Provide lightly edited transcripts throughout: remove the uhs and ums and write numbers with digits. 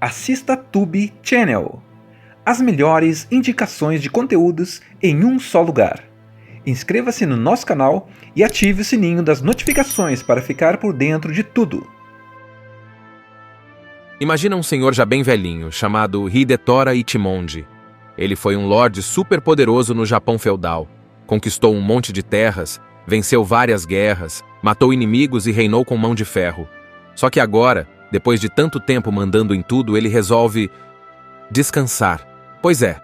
assista Tube Channel. As melhores indicações de conteúdos em um só lugar. Inscreva-se no nosso canal e ative o sininho das notificações para ficar por dentro de tudo. Imagina um senhor já bem velhinho, chamado Hidetora Ichimonji. Ele foi um lorde super poderoso no Japão feudal. Conquistou um monte de terras, venceu várias guerras, matou inimigos e reinou com mão de ferro. Só que agora, depois de tanto tempo mandando em tudo, ele resolve descansar. Pois é,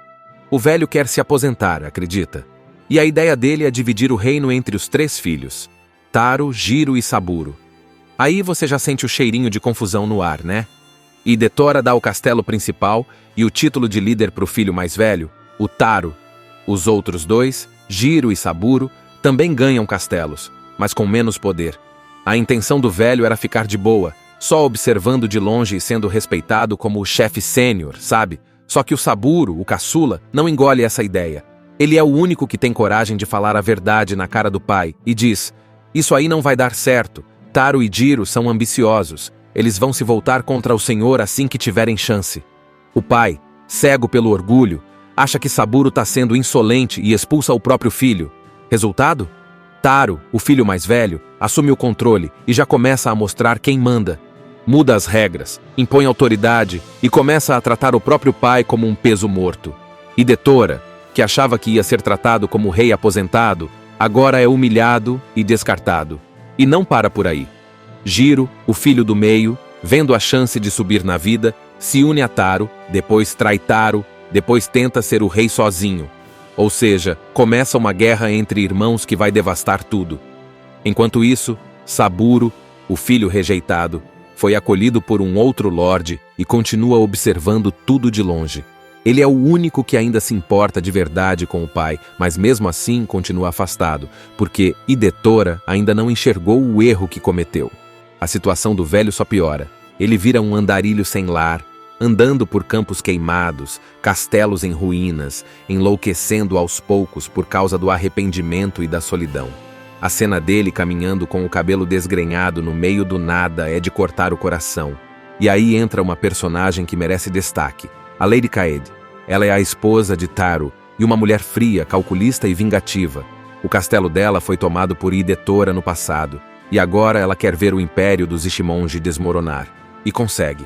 o velho quer se aposentar, acredita? E a ideia dele é dividir o reino entre os 3 filhos, Taro, Jiro e Saburo. Aí você já sente o cheirinho de confusão no ar, né? Hidetora dá o castelo principal e o título de líder para o filho mais velho, o Taro. Os outros 2, Jiro e Saburo, também ganham castelos, mas com menos poder. A intenção do velho era ficar de boa, só observando de longe e sendo respeitado como o chefe sênior, sabe? Só que o Saburo, o caçula, não engole essa ideia. Ele é o único que tem coragem de falar a verdade na cara do pai e diz: "Isso aí não vai dar certo. Taro e Jiro são ambiciosos. Eles vão se voltar contra o senhor assim que tiverem chance." O pai, cego pelo orgulho, acha que Saburo está sendo insolente e expulsa o próprio filho. Resultado? Taro, o filho mais velho, assume o controle e já começa a mostrar quem manda. Muda as regras, impõe autoridade e começa a tratar o próprio pai como um peso morto. Hidetora, que achava que ia ser tratado como rei aposentado, agora é humilhado e descartado. E não para por aí. Jiro, o filho do meio, vendo a chance de subir na vida, se une a Taro, depois trai Taro, depois tenta ser o rei sozinho. Ou seja, começa uma guerra entre irmãos que vai devastar tudo. Enquanto isso, Saburo, o filho rejeitado, foi acolhido por um outro lorde e continua observando tudo de longe. Ele é o único que ainda se importa de verdade com o pai, mas mesmo assim continua afastado, porque Hidetora ainda não enxergou o erro que cometeu. A situação do velho só piora. Ele vira um andarilho sem lar, andando por campos queimados, castelos em ruínas, enlouquecendo aos poucos por causa do arrependimento e da solidão. A cena dele caminhando com o cabelo desgrenhado no meio do nada é de cortar o coração. E aí entra uma personagem que merece destaque, a Lady Kaede. Ela é a esposa de Taro e uma mulher fria, calculista e vingativa. O castelo dela foi tomado por Hidetora no passado, e agora ela quer ver o império dos Ichimonji desmoronar. E consegue.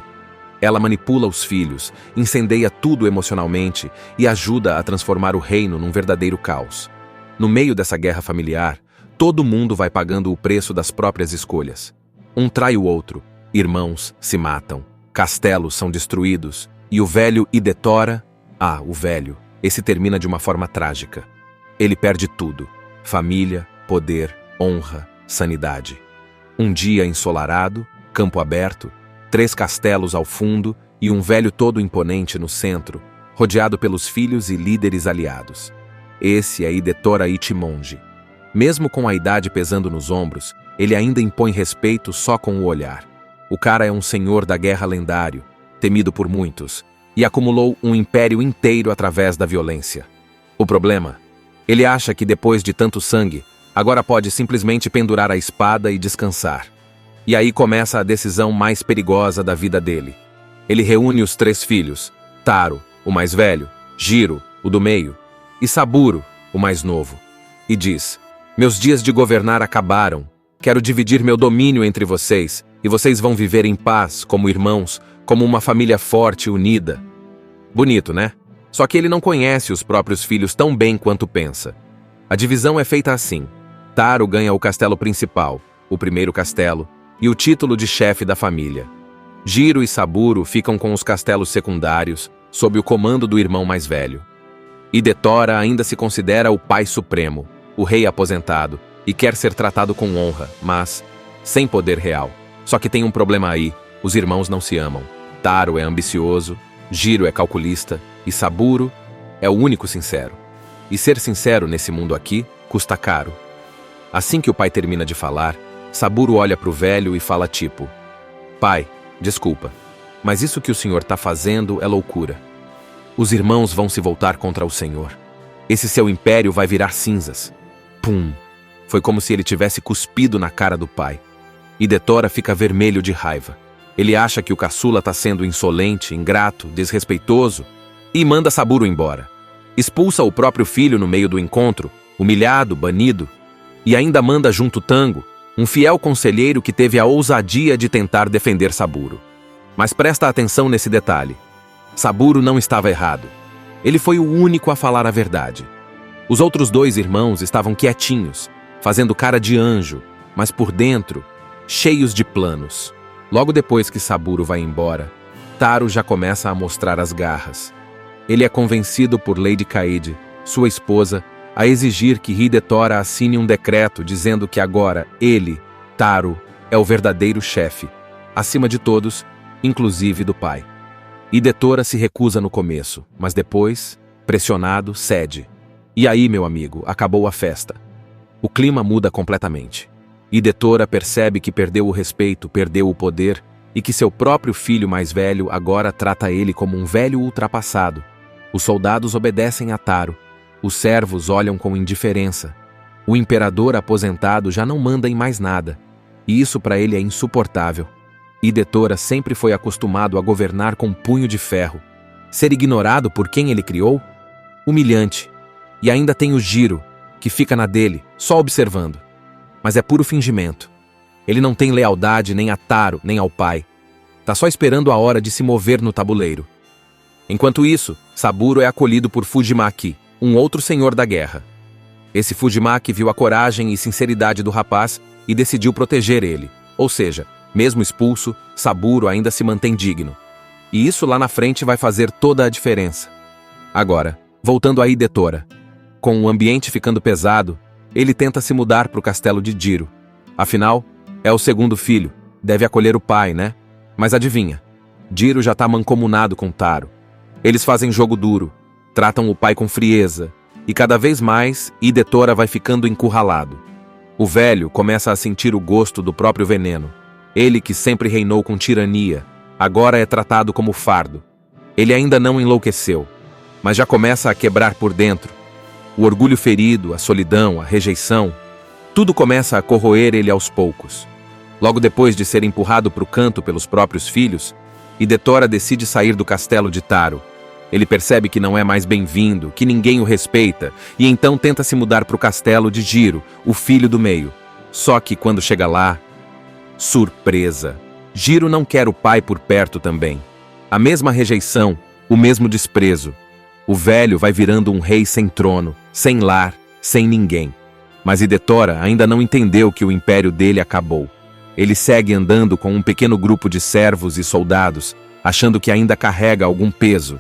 Ela manipula os filhos, incendeia tudo emocionalmente e ajuda a transformar o reino num verdadeiro caos. No meio dessa guerra familiar, todo mundo vai pagando o preço das próprias escolhas. Um trai o outro, irmãos se matam, castelos são destruídos, e o velho Hidetora, o velho, esse termina de uma forma trágica. Ele perde tudo: família, poder, honra, sanidade. Um dia ensolarado, campo aberto, 3 castelos ao fundo e um velho todo imponente no centro, rodeado pelos filhos e líderes aliados. Esse é Hidetora Ichimonji. Mesmo com a idade pesando nos ombros, ele ainda impõe respeito só com o olhar. O cara é um senhor da guerra lendário, temido por muitos, e acumulou um império inteiro através da violência. O problema? Ele acha que depois de tanto sangue, agora pode simplesmente pendurar a espada e descansar. E aí começa a decisão mais perigosa da vida dele. Ele reúne os 3 filhos, Taro, o mais velho, Jiro, o do meio, e Saburo, o mais novo, e diz: "Meus dias de governar acabaram. Quero dividir meu domínio entre vocês, e vocês vão viver em paz, como irmãos, como uma família forte e unida." Bonito, né? Só que ele não conhece os próprios filhos tão bem quanto pensa. A divisão é feita assim: Taro ganha o castelo principal, o primeiro castelo, e o título de chefe da família. Jiro e Saburo ficam com os castelos secundários, sob o comando do irmão mais velho. Hidetora ainda se considera o pai supremo, o rei aposentado, e quer ser tratado com honra, mas sem poder real. Só que tem um problema aí: os irmãos não se amam. Taro é ambicioso, Jiro é calculista e Saburo é o único sincero. E ser sincero nesse mundo aqui custa caro. Assim que o pai termina de falar, Saburo olha pro velho e fala tipo: "Pai, desculpa, mas isso que o senhor tá fazendo é loucura. Os irmãos vão se voltar contra o senhor. Esse seu império vai virar cinzas." Pum! Foi como se ele tivesse cuspido na cara do pai. Hidetora fica vermelho de raiva. Ele acha que o caçula está sendo insolente, ingrato, desrespeitoso e manda Saburo embora. Expulsa o próprio filho no meio do encontro, humilhado, banido, e ainda manda junto Tango, um fiel conselheiro que teve a ousadia de tentar defender Saburo. Mas presta atenção nesse detalhe. Saburo não estava errado. Ele foi o único a falar a verdade. Os outros 2 irmãos estavam quietinhos, fazendo cara de anjo, mas por dentro, cheios de planos. Logo depois que Saburo vai embora, Taro já começa a mostrar as garras. Ele é convencido por Lady Kaede, sua esposa, a exigir que Hidetora assine um decreto dizendo que agora ele, Taro, é o verdadeiro chefe, acima de todos, inclusive do pai. Hidetora se recusa no começo, mas depois, pressionado, cede. E aí, meu amigo, acabou a festa. O clima muda completamente. Hidetora percebe que perdeu o respeito, perdeu o poder e que seu próprio filho mais velho agora trata ele como um velho ultrapassado. Os soldados obedecem a Taro. Os servos olham com indiferença. O imperador aposentado já não manda em mais nada. E isso para ele é insuportável. Hidetora sempre foi acostumado a governar com punho de ferro. Ser ignorado por quem ele criou? Humilhante. E ainda tem o Jiro, que fica na dele, só observando. Mas é puro fingimento. Ele não tem lealdade nem a Taro, nem ao pai. Tá só esperando a hora de se mover no tabuleiro. Enquanto isso, Saburo é acolhido por Fujimaki, um outro senhor da guerra. Esse Fujimaki viu a coragem e sinceridade do rapaz e decidiu proteger ele. Ou seja, mesmo expulso, Saburo ainda se mantém digno. E isso lá na frente vai fazer toda a diferença. Agora, voltando a Hidetora. Com o ambiente ficando pesado, ele tenta se mudar para o castelo de Jiro. Afinal, é o segundo filho, deve acolher o pai, né? Mas adivinha, Jiro já está mancomunado com Taro. Eles fazem jogo duro, tratam o pai com frieza, e cada vez mais Hidetora vai ficando encurralado. O velho começa a sentir o gosto do próprio veneno. Ele que sempre reinou com tirania, agora é tratado como fardo. Ele ainda não enlouqueceu, mas já começa a quebrar por dentro. O orgulho ferido, a solidão, a rejeição, tudo começa a corroer ele aos poucos. Logo depois de ser empurrado para o canto pelos próprios filhos, Hidetora decide sair do castelo de Taro. Ele percebe que não é mais bem-vindo, que ninguém o respeita, e então tenta se mudar para o castelo de Jiro, o filho do meio. Só que quando chega lá, surpresa! Jiro não quer o pai por perto também. A mesma rejeição, o mesmo desprezo. O velho vai virando um rei sem trono, sem lar, sem ninguém. Mas Hidetora ainda não entendeu que o império dele acabou. Ele segue andando com um pequeno grupo de servos e soldados, achando que ainda carrega algum peso.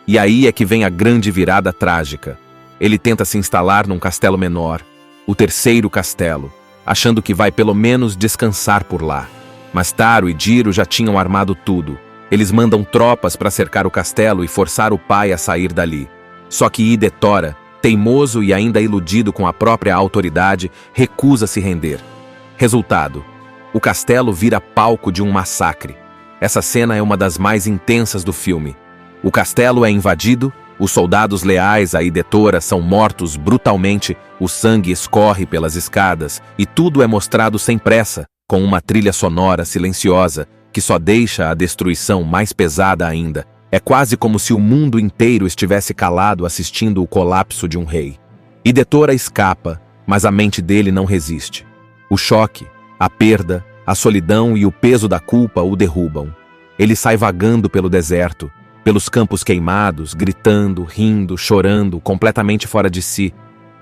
E aí é que vem a grande virada trágica. Ele tenta se instalar num castelo menor, o terceiro castelo, achando que vai pelo menos descansar por lá. Mas Taro e Jiro já tinham armado tudo. Eles mandam tropas para cercar o castelo e forçar o pai a sair dali. Só que Hidetora, teimoso e ainda iludido com a própria autoridade, recusa se render. Resultado: o castelo vira palco de um massacre. Essa cena é uma das mais intensas do filme. O castelo é invadido, os soldados leais a Hidetora são mortos brutalmente, o sangue escorre pelas escadas e tudo é mostrado sem pressa, com uma trilha sonora silenciosa que só deixa a destruição mais pesada ainda. É quase como se o mundo inteiro estivesse calado assistindo o colapso de um rei. Hidetora escapa, mas a mente dele não resiste. O choque, a perda, a solidão e o peso da culpa o derrubam. Ele sai vagando pelo deserto, pelos campos queimados, gritando, rindo, chorando, completamente fora de si.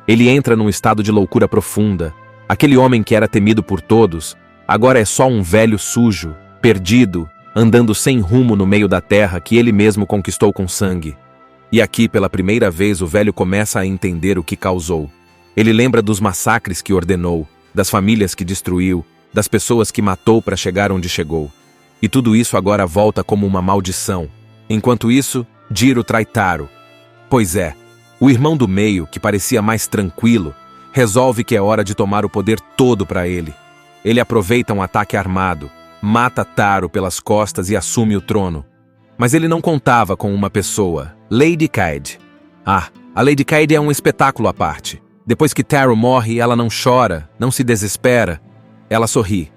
Ele entra num estado de loucura profunda. Aquele homem que era temido por todos, agora é só um velho sujo, perdido, andando sem rumo no meio da terra que ele mesmo conquistou com sangue. E aqui, pela primeira vez, o velho começa a entender o que causou. Ele lembra dos massacres que ordenou, das famílias que destruiu, das pessoas que matou para chegar onde chegou. E tudo isso agora volta como uma maldição. Enquanto isso, Jiro trai Taro. Pois é, o irmão do meio, que parecia mais tranquilo, resolve que é hora de tomar o poder todo para ele. Ele aproveita um ataque armado, mata Taro pelas costas e assume o trono. Mas ele não contava com uma pessoa, Lady Kaede. A Lady Kaede é um espetáculo à parte. Depois que Taro morre, ela não chora, não se desespera. Ela sorri.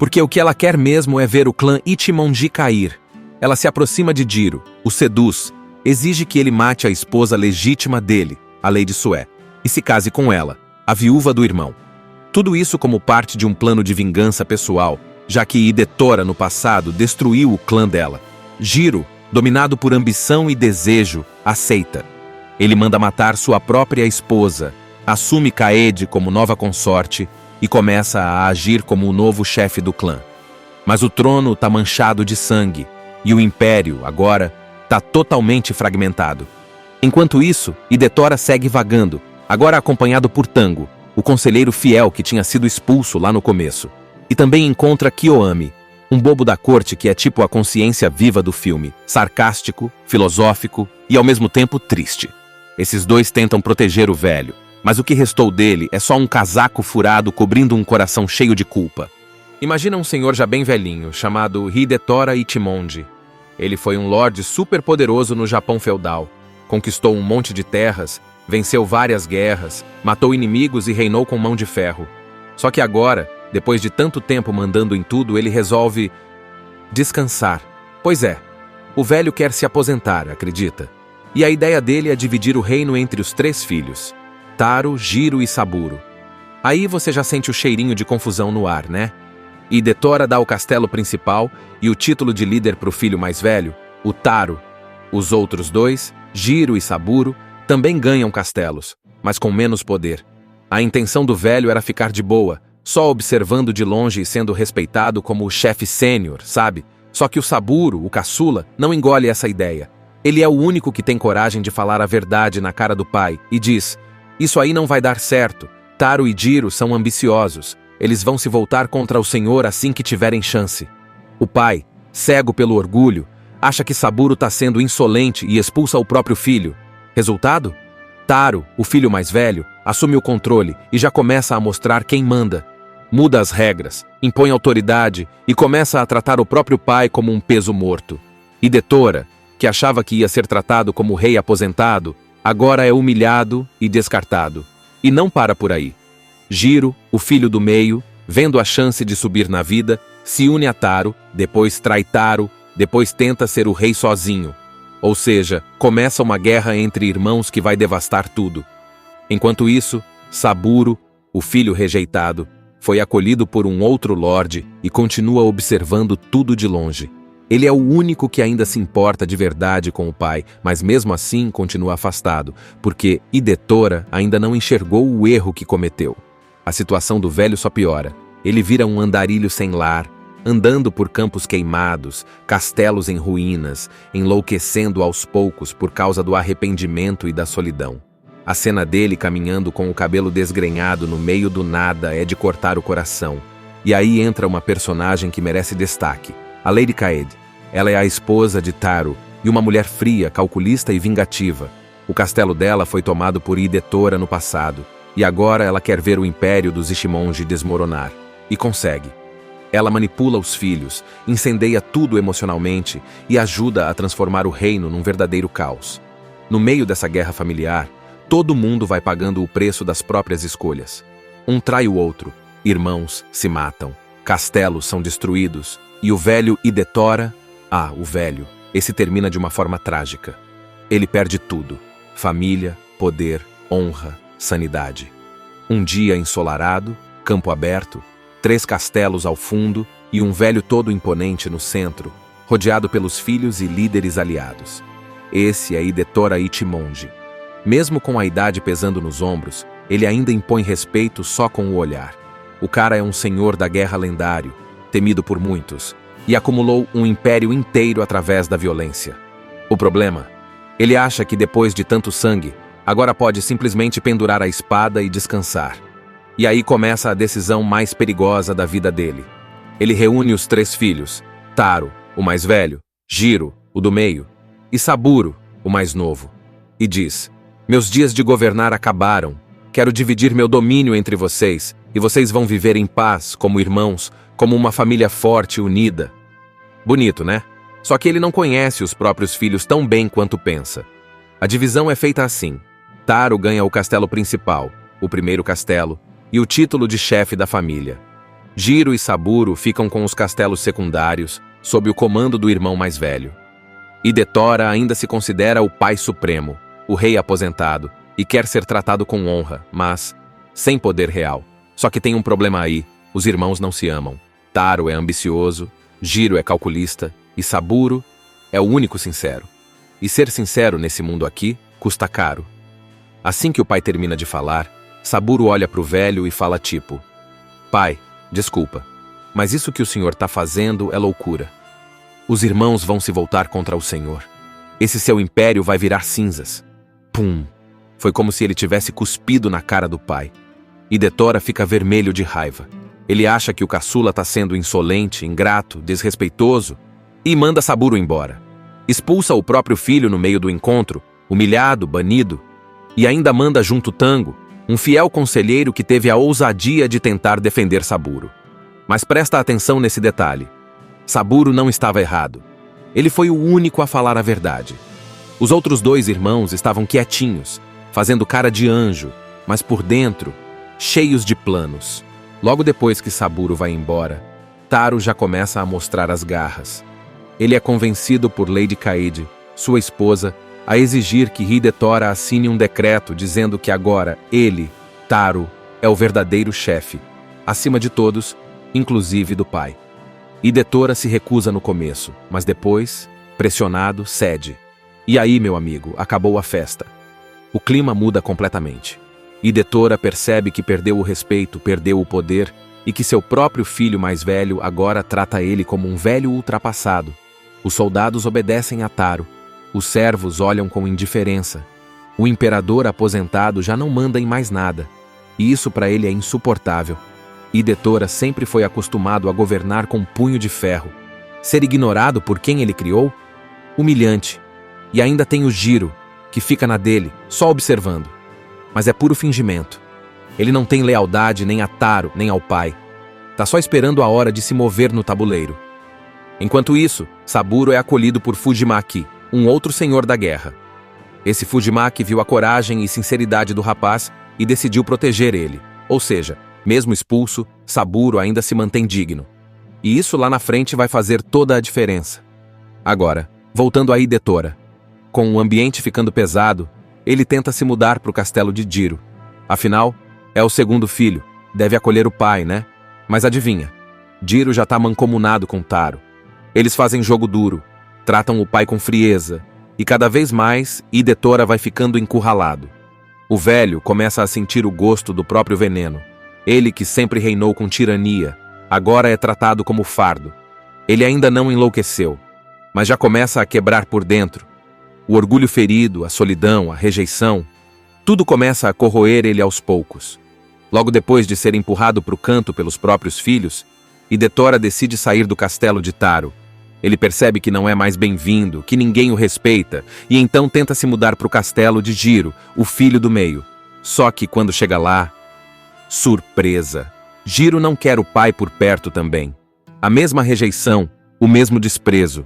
porque o que ela quer mesmo é ver o clã Ichimonji cair. Ela se aproxima de Jiro, o seduz, exige que ele mate a esposa legítima dele, a Lady Sue, e se case com ela, a viúva do irmão. Tudo isso como parte de um plano de vingança pessoal, já que Hidetora no passado destruiu o clã dela. Jiro, dominado por ambição e desejo, aceita. Ele manda matar sua própria esposa, assume Kaede como nova consorte e começa a agir como o novo chefe do clã. Mas o trono está manchado de sangue e o império, agora, está totalmente fragmentado. Enquanto isso, Hidetora segue vagando, agora acompanhado por Tango, o conselheiro fiel que tinha sido expulso lá no começo. E também encontra Kiyoami, um bobo da corte que é tipo a consciência viva do filme, sarcástico, filosófico e ao mesmo tempo triste. Esses dois tentam proteger o velho, mas o que restou dele é só um casaco furado cobrindo um coração cheio de culpa. Imagina um senhor já bem velhinho, chamado Hidetora Ichimonji. Ele foi um lorde super poderoso no Japão feudal, conquistou um monte de terras, venceu várias guerras, matou inimigos e reinou com mão de ferro. Só que agora, depois de tanto tempo mandando em tudo, ele resolve descansar. Pois é, o velho quer se aposentar, acredita? E a ideia dele é dividir o reino entre os 3 filhos, Taro, Jiro e Saburo. Aí você já sente o cheirinho de confusão no ar, né? Hidetora dá o castelo principal e o título de líder para o filho mais velho, o Taro. Os outros 2, Jiro e Saburo, também ganham castelos, mas com menos poder. A intenção do velho era ficar de boa, só observando de longe e sendo respeitado como o chefe sênior, sabe? Só que o Saburo, o caçula, não engole essa ideia. Ele é o único que tem coragem de falar a verdade na cara do pai e diz: isso aí não vai dar certo. Taro e Jiro são ambiciosos. Eles vão se voltar contra o senhor assim que tiverem chance. O pai, cego pelo orgulho, acha que Saburo está sendo insolente e expulsa o próprio filho. Resultado? Taro, o filho mais velho, assume o controle e já começa a mostrar quem manda. Muda as regras, impõe autoridade e começa a tratar o próprio pai como um peso morto. Hidetora, que achava que ia ser tratado como rei aposentado, agora é humilhado e descartado. E não para por aí. Jiro, o filho do meio, vendo a chance de subir na vida, se une a Taro, depois trai Taro, depois tenta ser o rei sozinho. Ou seja, começa uma guerra entre irmãos que vai devastar tudo. Enquanto isso, Saburo, o filho rejeitado, foi acolhido por um outro lorde e continua observando tudo de longe. Ele é o único que ainda se importa de verdade com o pai, mas mesmo assim continua afastado, porque Hidetora ainda não enxergou o erro que cometeu. A situação do velho só piora. Ele vira um andarilho sem lar, andando por campos queimados, castelos em ruínas, enlouquecendo aos poucos por causa do arrependimento e da solidão. A cena dele caminhando com o cabelo desgrenhado no meio do nada é de cortar o coração. E aí entra uma personagem que merece destaque, a Lady Kaede. Ela é a esposa de Taro e uma mulher fria, calculista e vingativa. O castelo dela foi tomado por Hidetora no passado, e agora ela quer ver o império dos Ichimonji desmoronar. E consegue. Ela manipula os filhos, incendeia tudo emocionalmente e ajuda a transformar o reino num verdadeiro caos. No meio dessa guerra familiar, todo mundo vai pagando o preço das próprias escolhas. Um trai o outro, irmãos se matam, castelos são destruídos, e o velho Hidetora, o velho, esse termina de uma forma trágica. Ele perde tudo: família, poder, honra, sanidade. Um dia ensolarado, campo aberto, 3 castelos ao fundo e um velho todo imponente no centro, rodeado pelos filhos e líderes aliados. Esse é Hidetora Ichimonji. Mesmo com a idade pesando nos ombros, ele ainda impõe respeito só com o olhar. O cara é um senhor da guerra lendário, temido por muitos, e acumulou um império inteiro através da violência. O problema? Ele acha que depois de tanto sangue, agora pode simplesmente pendurar a espada e descansar. E aí começa a decisão mais perigosa da vida dele. Ele reúne os 3 filhos, Taro, o mais velho, Jiro, o do meio, e Saburo, o mais novo, e diz: meus dias de governar acabaram, quero dividir meu domínio entre vocês, e vocês vão viver em paz, como irmãos, como uma família forte e unida. Bonito, né? Só que ele não conhece os próprios filhos tão bem quanto pensa. A divisão é feita assim: Taro ganha o castelo principal, o primeiro castelo, e o título de chefe da família. Jiro e Saburo ficam com os castelos secundários, sob o comando do irmão mais velho. Hidetora ainda se considera o pai supremo, o rei aposentado, e quer ser tratado com honra, mas sem poder real. Só que tem um problema aí, os irmãos não se amam. Taro é ambicioso, Jiro é calculista, e Saburo é o único sincero. E ser sincero nesse mundo aqui custa caro. Assim que o pai termina de falar, Saburo olha pro velho e fala tipo: pai, desculpa, mas isso que o senhor tá fazendo é loucura. Os irmãos vão se voltar contra o senhor. Esse seu império vai virar cinzas. Pum! Foi como se ele tivesse cuspido na cara do pai. Hidetora fica vermelho de raiva. Ele acha que o caçula tá sendo insolente, ingrato, desrespeitoso e manda Saburo embora. Expulsa o próprio filho no meio do encontro, humilhado, banido, e ainda manda junto Tango, um fiel conselheiro que teve a ousadia de tentar defender Saburo. Mas presta atenção nesse detalhe. Saburo não estava errado. Ele foi o único a falar a verdade. Os outros dois irmãos estavam quietinhos, fazendo cara de anjo, mas por dentro, cheios de planos. Logo depois que Saburo vai embora, Taro já começa a mostrar as garras. Ele é convencido por Lady Kaede, sua esposa, a exigir que Hidetora assine um decreto dizendo que agora ele, Taro, é o verdadeiro chefe, acima de todos, inclusive do pai. Hidetora se recusa no começo, mas depois, pressionado, cede. E aí, meu amigo, acabou a festa. O clima muda completamente. Hidetora percebe que perdeu o respeito, perdeu o poder e que seu próprio filho mais velho agora trata ele como um velho ultrapassado. Os soldados obedecem a Taro. Os servos olham com indiferença. O imperador aposentado já não manda em mais nada. E isso para ele é insuportável. Hidetora sempre foi acostumado a governar com punho de ferro. Ser ignorado por quem ele criou? Humilhante. E ainda tem o Jiro, que fica na dele, só observando. Mas é puro fingimento. Ele não tem lealdade nem a Taro, nem ao pai. Tá só esperando a hora de se mover no tabuleiro. Enquanto isso, Saburo é acolhido por Fujimaki, um outro senhor da guerra. Esse Fujimaki viu a coragem e sinceridade do rapaz e decidiu proteger ele. Ou seja, mesmo expulso, Saburo ainda se mantém digno. E isso lá na frente vai fazer toda a diferença. Agora, voltando a Hidetora. Com o ambiente ficando pesado, ele tenta se mudar para o castelo de Jiro. Afinal, é o segundo filho, deve acolher o pai, né? Mas adivinha, Jiro já tá mancomunado com Taro. Eles fazem jogo duro, tratam o pai com frieza, e cada vez mais, Hidetora vai ficando encurralado. O velho começa a sentir o gosto do próprio veneno. Ele que sempre reinou com tirania, agora é tratado como fardo. Ele ainda não enlouqueceu, mas já começa a quebrar por dentro. O orgulho ferido, a solidão, a rejeição, tudo começa a corroer ele aos poucos. Logo depois de ser empurrado para o canto pelos próprios filhos, Hidetora decide sair do castelo de Taro. Ele percebe que não é mais bem-vindo, que ninguém o respeita, e então tenta se mudar para o castelo de Jiro, o filho do meio. Só que quando chega lá, surpresa! Jiro não quer o pai por perto também. A mesma rejeição, o mesmo desprezo.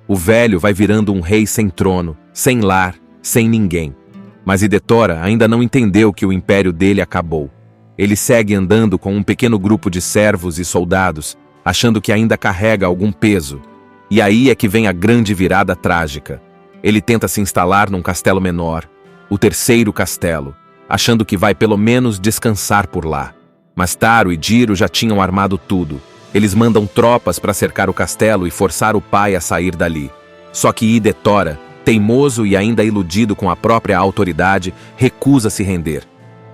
O velho vai virando um rei sem trono, sem lar, sem ninguém. Mas Hidetora ainda não entendeu que o império dele acabou. Ele segue andando com um pequeno grupo de servos e soldados, achando que ainda carrega algum peso. E aí é que vem a grande virada trágica. Ele tenta se instalar num castelo menor, o terceiro castelo, achando que vai pelo menos descansar por lá. Mas Taro e Jiro já tinham armado tudo. Eles mandam tropas para cercar o castelo e forçar o pai a sair dali. Só que Hidetora, teimoso e ainda iludido com a própria autoridade, recusa se render.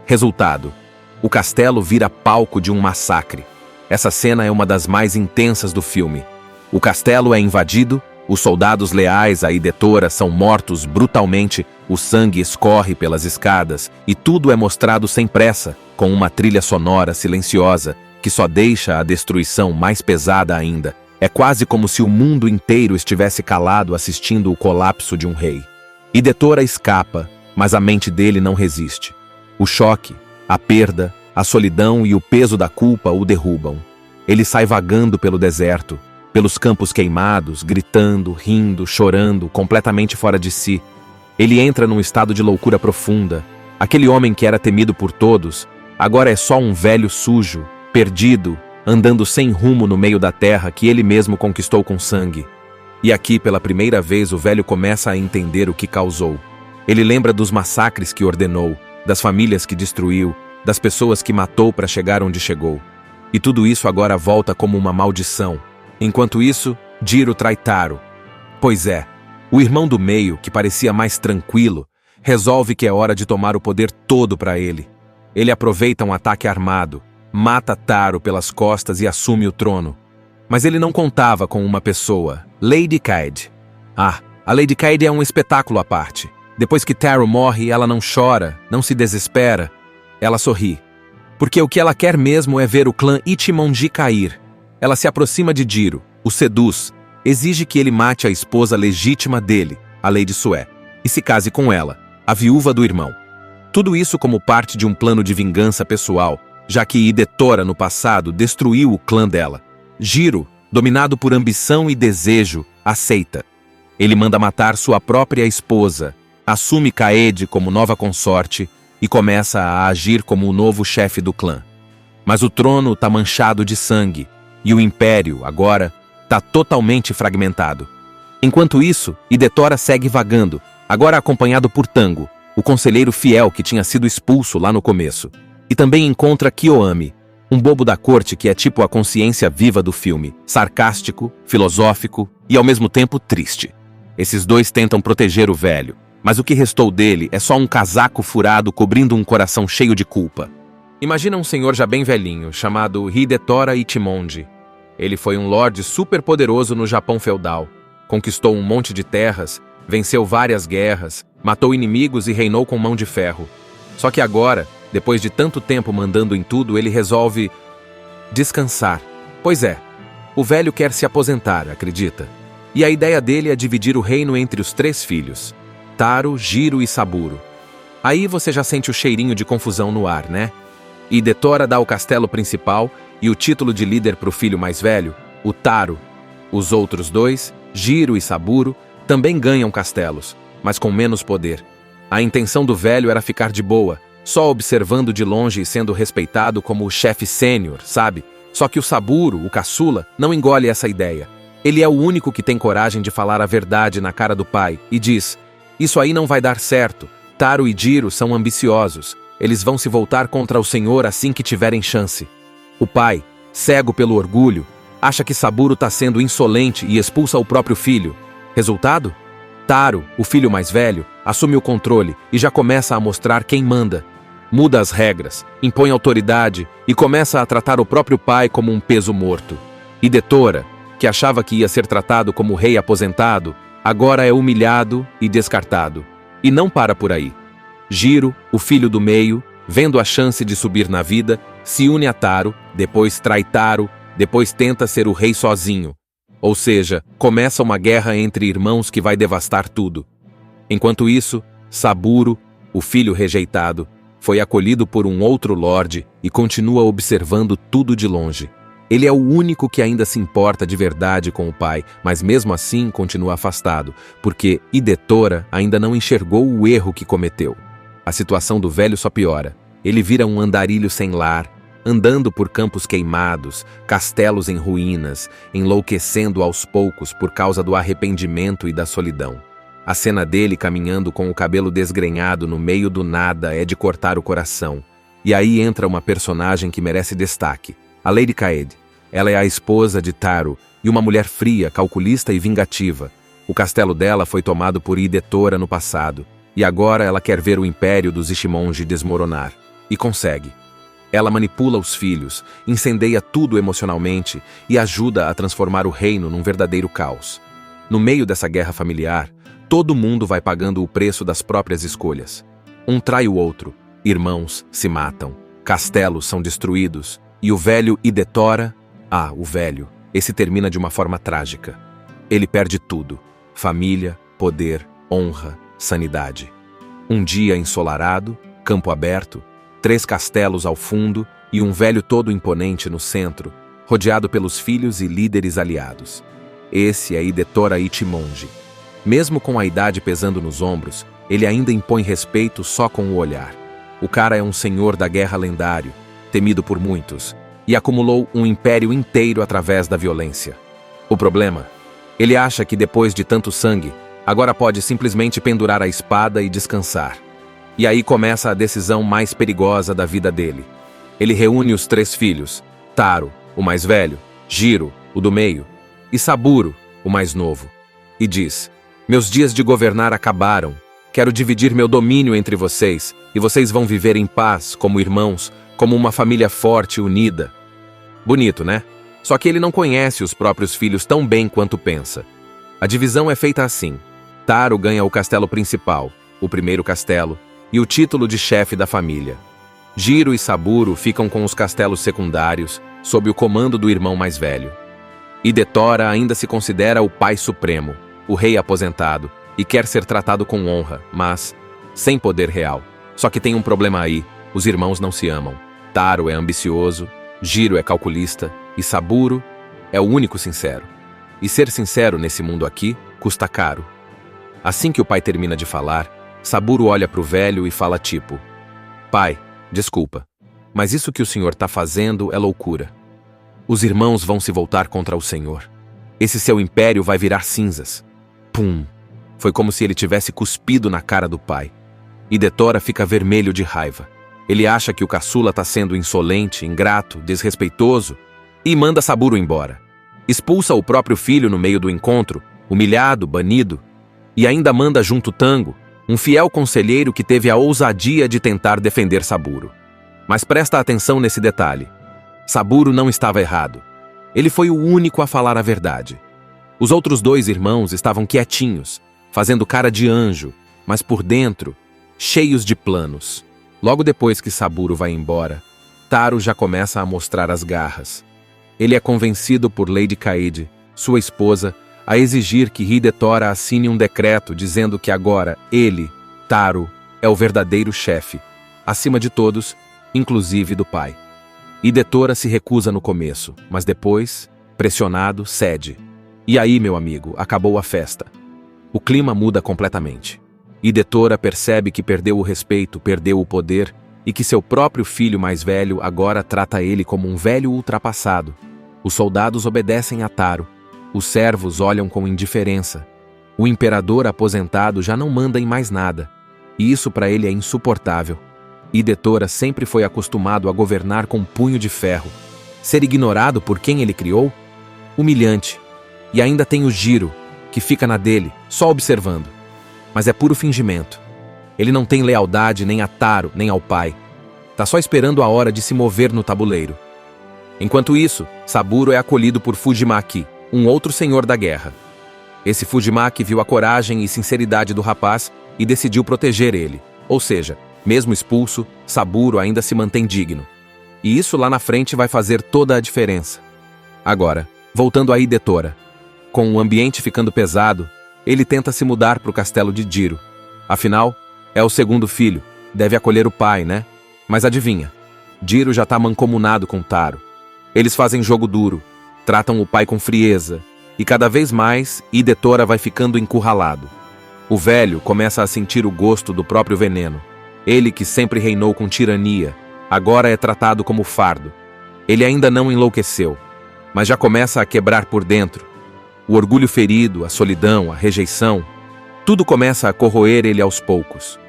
Resultado: o castelo vira palco de um massacre. Essa cena é uma das mais intensas do filme. O castelo é invadido, os soldados leais a Hidetora são mortos brutalmente, o sangue escorre pelas escadas e tudo é mostrado sem pressa, com uma trilha sonora silenciosa que só deixa a destruição mais pesada ainda. É quase como se o mundo inteiro estivesse calado assistindo o colapso de um rei. Hidetora escapa, mas a mente dele não resiste. O choque, a perda, a solidão e o peso da culpa o derrubam. Ele sai vagando pelo deserto, pelos campos queimados, gritando, rindo, chorando, completamente fora de si. Ele entra num estado de loucura profunda. Aquele homem que era temido por todos, agora é só um velho sujo, perdido, andando sem rumo no meio da terra que ele mesmo conquistou com sangue. E aqui, pela primeira vez, o velho começa a entender o que causou. Ele lembra dos massacres que ordenou, das famílias que destruiu, das pessoas que matou para chegar onde chegou. E tudo isso agora volta como uma maldição. Enquanto isso, Jiro trai Taro. Pois é, o irmão do meio, que parecia mais tranquilo, resolve que é hora de tomar o poder todo para ele. Ele aproveita um ataque armado, mata Taro pelas costas e assume o trono. Mas ele não contava com uma pessoa, Lady Kaede. A Lady Kaede é um espetáculo à parte. Depois que Taro morre, ela não chora, não se desespera. Ela sorri. Porque o que ela quer mesmo é ver o clã Ichimonji cair. Ela se aproxima de Jiro, o seduz, exige que ele mate a esposa legítima dele, a Lady Sue, e se case com ela, a viúva do irmão. Tudo isso como parte de um plano de vingança pessoal, já que Hidetora no passado destruiu o clã dela. Jiro, dominado por ambição e desejo, aceita. Ele manda matar sua própria esposa, assume Kaede como nova consorte e começa a agir como o novo chefe do clã. Mas o trono está manchado de sangue e o império, agora, está totalmente fragmentado. Enquanto isso, Hidetora segue vagando, agora acompanhado por Tango, o conselheiro fiel que tinha sido expulso lá no começo. E também encontra Kiyoami, um bobo da corte que é tipo a consciência viva do filme, sarcástico, filosófico e ao mesmo tempo triste. Esses dois tentam proteger o velho, mas o que restou dele é só um casaco furado cobrindo um coração cheio de culpa. Imagina um senhor já bem velhinho, chamado Hidetora Ichimonji. Ele foi um lorde super poderoso no Japão feudal, conquistou um monte de terras, venceu várias guerras, matou inimigos e reinou com mão de ferro. Só que agora, depois de tanto tempo mandando em tudo, ele resolve descansar. Pois é, o velho quer se aposentar, acredita? E a ideia dele é dividir o reino entre os 3 filhos, Taro, Jiro e Saburo. Aí você já sente o cheirinho de confusão no ar, né? Hidetora dá o castelo principal e o título de líder para o filho mais velho, o Taro. Os outros 2, Jiro e Saburo, também ganham castelos, mas com menos poder. A intenção do velho era ficar de boa, só observando de longe e sendo respeitado como o chefe sênior, sabe? Só que o Saburo, o caçula, não engole essa ideia. Ele é o único que tem coragem de falar a verdade na cara do pai e diz: isso aí não vai dar certo. Taro e Jiro são ambiciosos. Eles vão se voltar contra o senhor assim que tiverem chance. O pai, cego pelo orgulho, acha que Saburo está sendo insolente e expulsa o próprio filho. Resultado? Taro, o filho mais velho, assume o controle e já começa a mostrar quem manda. Muda as regras, impõe autoridade e começa a tratar o próprio pai como um peso morto. Hidetora, que achava que ia ser tratado como rei aposentado, agora é humilhado e descartado. E não para por aí. Jiro, o filho do meio, vendo a chance de subir na vida, se une a Taro, depois trai Taro, depois tenta ser o rei sozinho. Ou seja, começa uma guerra entre irmãos que vai devastar tudo. Enquanto isso, Saburo, o filho rejeitado, foi acolhido por um outro lorde e continua observando tudo de longe. Ele é o único que ainda se importa de verdade com o pai, mas mesmo assim continua afastado, porque Hidetora ainda não enxergou o erro que cometeu. A situação do velho só piora. Ele vira um andarilho sem lar, andando por campos queimados, castelos em ruínas, enlouquecendo aos poucos por causa do arrependimento e da solidão. A cena dele caminhando com o cabelo desgrenhado no meio do nada é de cortar o coração. E aí entra uma personagem que merece destaque, a Lady Kaede. Ela é a esposa de Taro e uma mulher fria, calculista e vingativa. O castelo dela foi tomado por Hidetora no passado, e agora ela quer ver o império dos Ichimonji desmoronar. E consegue. Ela manipula os filhos, incendeia tudo emocionalmente e ajuda a transformar o reino num verdadeiro caos. No meio dessa guerra familiar, todo mundo vai pagando o preço das próprias escolhas. Um trai o outro, irmãos se matam, castelos são destruídos, e o velho Hidetora, o velho, esse termina de uma forma trágica. Ele perde tudo: família, poder, honra, sanidade. Um dia ensolarado, campo aberto, 3 castelos ao fundo e um velho todo imponente no centro, rodeado pelos filhos e líderes aliados. Esse é Hidetora Ichimonji. Mesmo com a idade pesando nos ombros, ele ainda impõe respeito só com o olhar. O cara é um senhor da guerra lendário, temido por muitos, e acumulou um império inteiro através da violência. O problema? Ele acha que depois de tanto sangue, agora pode simplesmente pendurar a espada e descansar. E aí começa a decisão mais perigosa da vida dele. Ele reúne os 3 filhos, Taro, o mais velho, Jiro, o do meio, e Saburo, o mais novo, e diz: meus dias de governar acabaram, quero dividir meu domínio entre vocês, e vocês vão viver em paz, como irmãos, como uma família forte e unida. Bonito, né? Só que ele não conhece os próprios filhos tão bem quanto pensa. A divisão é feita assim: Taro ganha o castelo principal, o primeiro castelo, e o título de chefe da família. Jiro e Saburo ficam com os castelos secundários, sob o comando do irmão mais velho. Hidetora ainda se considera o pai supremo, o rei aposentado, e quer ser tratado com honra, mas sem poder real. Só que tem um problema aí: os irmãos não se amam. Taro é ambicioso, Jiro é calculista, e Saburo é o único sincero. E ser sincero nesse mundo aqui custa caro. Assim que o pai termina de falar, Saburo olha pro velho e fala tipo: pai, desculpa, mas isso que o senhor tá fazendo é loucura. Os irmãos vão se voltar contra o senhor. Esse seu império vai virar cinzas. Pum! Foi como se ele tivesse cuspido na cara do pai. Hidetora fica vermelho de raiva. Ele acha que o caçula tá sendo insolente, ingrato, desrespeitoso, e manda Saburo embora. Expulsa o próprio filho no meio do encontro, humilhado, banido, e ainda manda junto Tango, um fiel conselheiro que teve a ousadia de tentar defender Saburo. Mas presta atenção nesse detalhe. Saburo não estava errado. Ele foi o único a falar a verdade. Os outros 2 irmãos estavam quietinhos, fazendo cara de anjo, mas por dentro, cheios de planos. Logo depois que Saburo vai embora, Taro já começa a mostrar as garras. Ele é convencido por Lady Kaede, sua esposa, a exigir que Hidetora assine um decreto dizendo que agora ele, Taro, é o verdadeiro chefe, acima de todos, inclusive do pai. Hidetora se recusa no começo, mas depois, pressionado, cede. E aí, meu amigo, acabou a festa. O clima muda completamente. Hidetora percebe que perdeu o respeito, perdeu o poder, e que seu próprio filho mais velho agora trata ele como um velho ultrapassado. Os soldados obedecem a Taro. Os servos olham com indiferença. O imperador aposentado já não manda em mais nada. E isso para ele é insuportável. Hidetora sempre foi acostumado a governar com punho de ferro. Ser ignorado por quem ele criou? Humilhante. E ainda tem o Jiro, que fica na dele, só observando. Mas é puro fingimento. Ele não tem lealdade nem a Taro, nem ao pai. Tá só esperando a hora de se mover no tabuleiro. Enquanto isso, Saburo é acolhido por Fujimaki, um outro senhor da guerra. Esse Fujimaki viu a coragem e sinceridade do rapaz e decidiu proteger ele. Ou seja, mesmo expulso, Saburo ainda se mantém digno. E isso lá na frente vai fazer toda a diferença. Agora, voltando a Hidetora. Com o ambiente ficando pesado, ele tenta se mudar para o castelo de Jiro. Afinal, é o segundo filho, deve acolher o pai, né? Mas adivinha, Jiro já tá mancomunado com Taro. Eles fazem jogo duro, tratam o pai com frieza, e cada vez mais Hidetora vai ficando encurralado. O velho começa a sentir o gosto do próprio veneno. Ele que sempre reinou com tirania, agora é tratado como fardo. Ele ainda não enlouqueceu, mas já começa a quebrar por dentro. O orgulho ferido, a solidão, a rejeição, tudo começa a corroer ele aos poucos.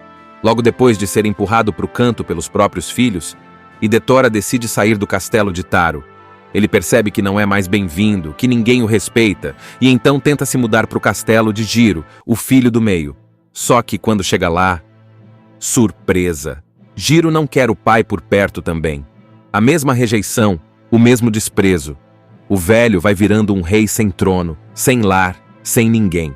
Logo depois de ser empurrado para o canto pelos próprios filhos, Hidetora decide sair do castelo de Taro. Ele percebe que não é mais bem-vindo, que ninguém o respeita, e então tenta se mudar para o castelo de Jiro, o filho do meio. Só que quando chega lá, surpresa! Jiro não quer o pai por perto também. A mesma rejeição, o mesmo desprezo. O velho vai virando um rei sem trono, sem lar, sem ninguém.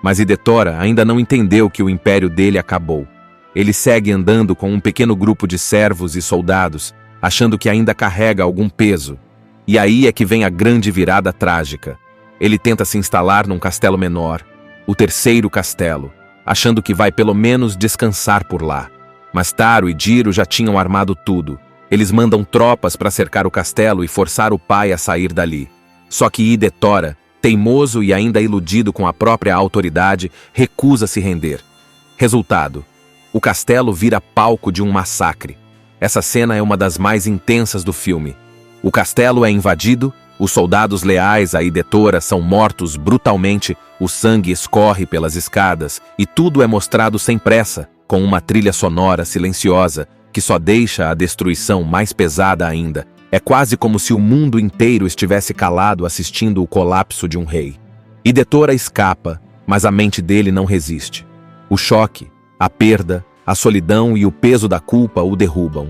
Mas Hidetora ainda não entendeu que o império dele acabou. Ele segue andando com um pequeno grupo de servos e soldados, achando que ainda carrega algum peso. E aí é que vem a grande virada trágica. Ele tenta se instalar num castelo menor, o terceiro castelo, achando que vai pelo menos descansar por lá. Mas Taro e Jiro já tinham armado tudo. Eles mandam tropas para cercar o castelo e forçar o pai a sair dali. Só que Hidetora, teimoso e ainda iludido com a própria autoridade, recusa se render. Resultado: o castelo vira palco de um massacre. Essa cena é uma das mais intensas do filme. O castelo é invadido, os soldados leais à Hidetora são mortos brutalmente, o sangue escorre pelas escadas e tudo é mostrado sem pressa, com uma trilha sonora silenciosa que só deixa a destruição mais pesada ainda. É quase como se o mundo inteiro estivesse calado assistindo o colapso de um rei. Hidetora escapa, mas a mente dele não resiste. O choque, a perda, a solidão e o peso da culpa o derrubam.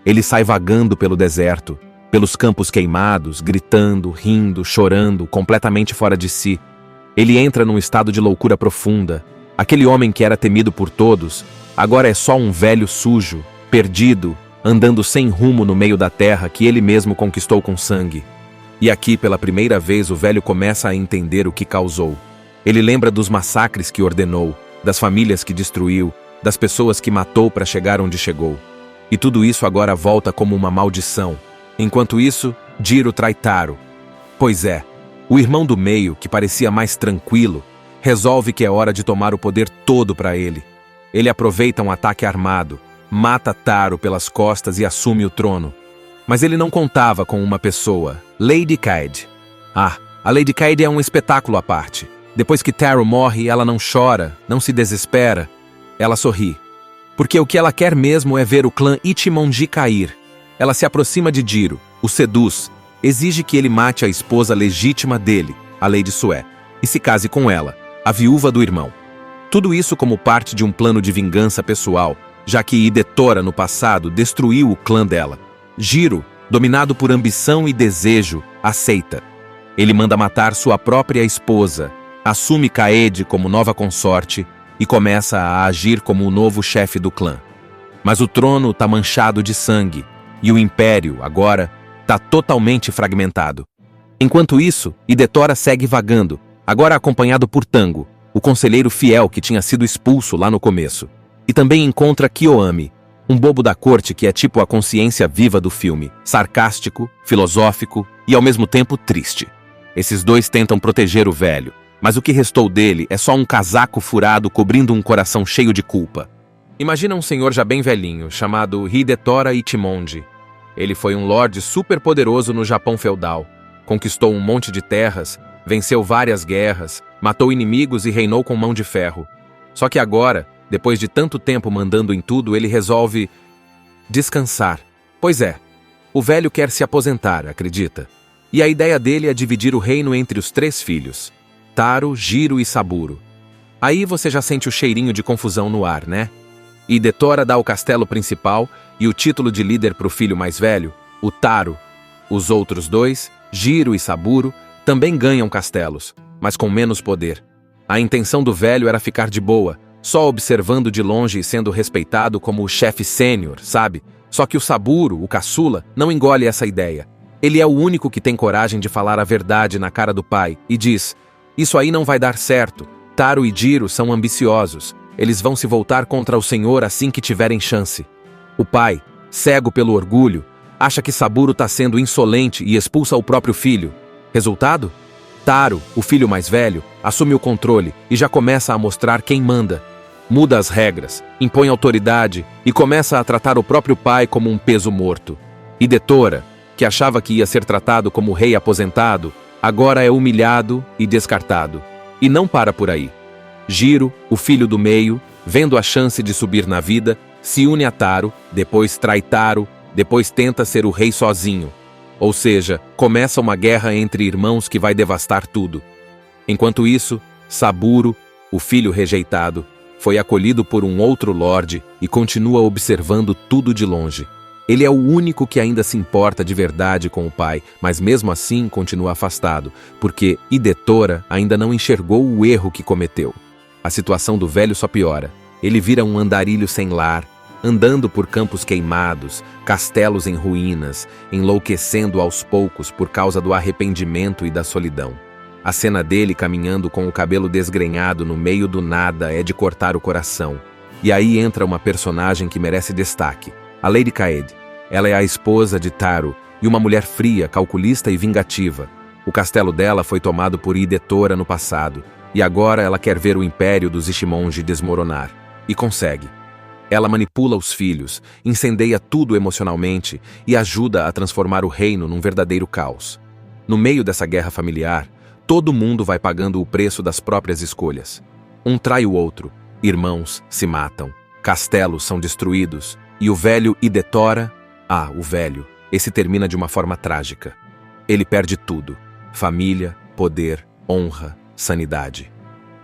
Ele sai vagando pelo deserto, pelos campos queimados, gritando, rindo, chorando, completamente fora de si. Ele entra num estado de loucura profunda. Aquele homem que era temido por todos, agora é só um velho sujo, perdido, andando sem rumo no meio da terra que ele mesmo conquistou com sangue. E aqui, pela primeira vez, o velho começa a entender o que causou. Ele lembra dos massacres que ordenou, das famílias que destruiu, das pessoas que matou para chegar onde chegou. E tudo isso agora volta como uma maldição. Enquanto isso, Jiro trai Taro. Pois é, o irmão do meio, que parecia mais tranquilo, resolve que é hora de tomar o poder todo para ele. Ele aproveita um ataque armado, mata Taro pelas costas e assume o trono. Mas ele não contava com uma pessoa, Lady Kaede. A Lady Kaede é um espetáculo à parte. Depois que Taro morre, ela não chora, não se desespera. Ela sorri. Porque o que ela quer mesmo é ver o clã Ichimonji cair. Ela se aproxima de Jiro, o seduz, exige que ele mate a esposa legítima dele, a Lady Sue, e se case com ela, a viúva do irmão. Tudo isso como parte de um plano de vingança pessoal, já que Hidetora no passado destruiu o clã dela. Jiro, dominado por ambição e desejo, aceita. Ele manda matar sua própria esposa, assume Kaede como nova consorte e começa a agir como o novo chefe do clã. Mas o trono está manchado de sangue, e o império, agora, está totalmente fragmentado. Enquanto isso, Hidetora segue vagando, agora acompanhado por Tango, o conselheiro fiel que tinha sido expulso lá no começo. E também encontra Kiyoami, um bobo da corte que é tipo a consciência viva do filme, sarcástico, filosófico e ao mesmo tempo triste. Esses dois tentam proteger o velho, mas o que restou dele é só um casaco furado cobrindo um coração cheio de culpa. Imagina um senhor já bem velhinho, chamado Hidetora Ichimonji. Ele foi um lorde super poderoso no Japão feudal, conquistou um monte de terras, venceu várias guerras, matou inimigos e reinou com mão de ferro. Só que agora, depois de tanto tempo mandando em tudo, ele resolve descansar. Pois é, o velho quer se aposentar, acredita? E a ideia dele é dividir o reino entre os 3 filhos, Taro, Jiro e Saburo. Aí você já sente o cheirinho de confusão no ar, né? Hidetora dá o castelo principal e o título de líder para o filho mais velho, o Taro. Os outros 2, Jiro e Saburo, também ganham castelos, mas com menos poder. A intenção do velho era ficar de boa, só observando de longe e sendo respeitado como o chefe sênior, sabe? Só que o Saburo, o caçula, não engole essa ideia. Ele é o único que tem coragem de falar a verdade na cara do pai e diz: isso aí não vai dar certo. Taro e Jiro são ambiciosos. Eles vão se voltar contra o senhor assim que tiverem chance. O pai, cego pelo orgulho, acha que Saburo está sendo insolente e expulsa o próprio filho. Resultado? Taro, o filho mais velho, assume o controle e já começa a mostrar quem manda. Muda as regras, impõe autoridade e começa a tratar o próprio pai como um peso morto. Hidetora, que achava que ia ser tratado como rei aposentado, agora é humilhado e descartado. E não para por aí. Jiro, o filho do meio, vendo a chance de subir na vida, se une a Taro, depois trai Taro, depois tenta ser o rei sozinho. Ou seja, começa uma guerra entre irmãos que vai devastar tudo. Enquanto isso, Saburo, o filho rejeitado, foi acolhido por um outro lorde e continua observando tudo de longe. Ele é o único que ainda se importa de verdade com o pai, mas mesmo assim continua afastado, porque Hidetora ainda não enxergou o erro que cometeu. A situação do velho só piora. Ele vira um andarilho sem lar, andando por campos queimados, castelos em ruínas, enlouquecendo aos poucos por causa do arrependimento e da solidão. A cena dele caminhando com o cabelo desgrenhado no meio do nada é de cortar o coração. E aí entra uma personagem que merece destaque, a Lady Kaede. Ela é a esposa de Taro e uma mulher fria, calculista e vingativa. O castelo dela foi tomado por Hidetora no passado, e agora ela quer ver o império dos Ichimonji desmoronar. E consegue. Ela manipula os filhos, incendeia tudo emocionalmente e ajuda a transformar o reino num verdadeiro caos. No meio dessa guerra familiar, todo mundo vai pagando o preço das próprias escolhas. Um trai o outro, irmãos se matam, castelos são destruídos e o velho Hidetora, o velho, esse termina de uma forma trágica. Ele perde tudo: família, poder, honra, sanidade.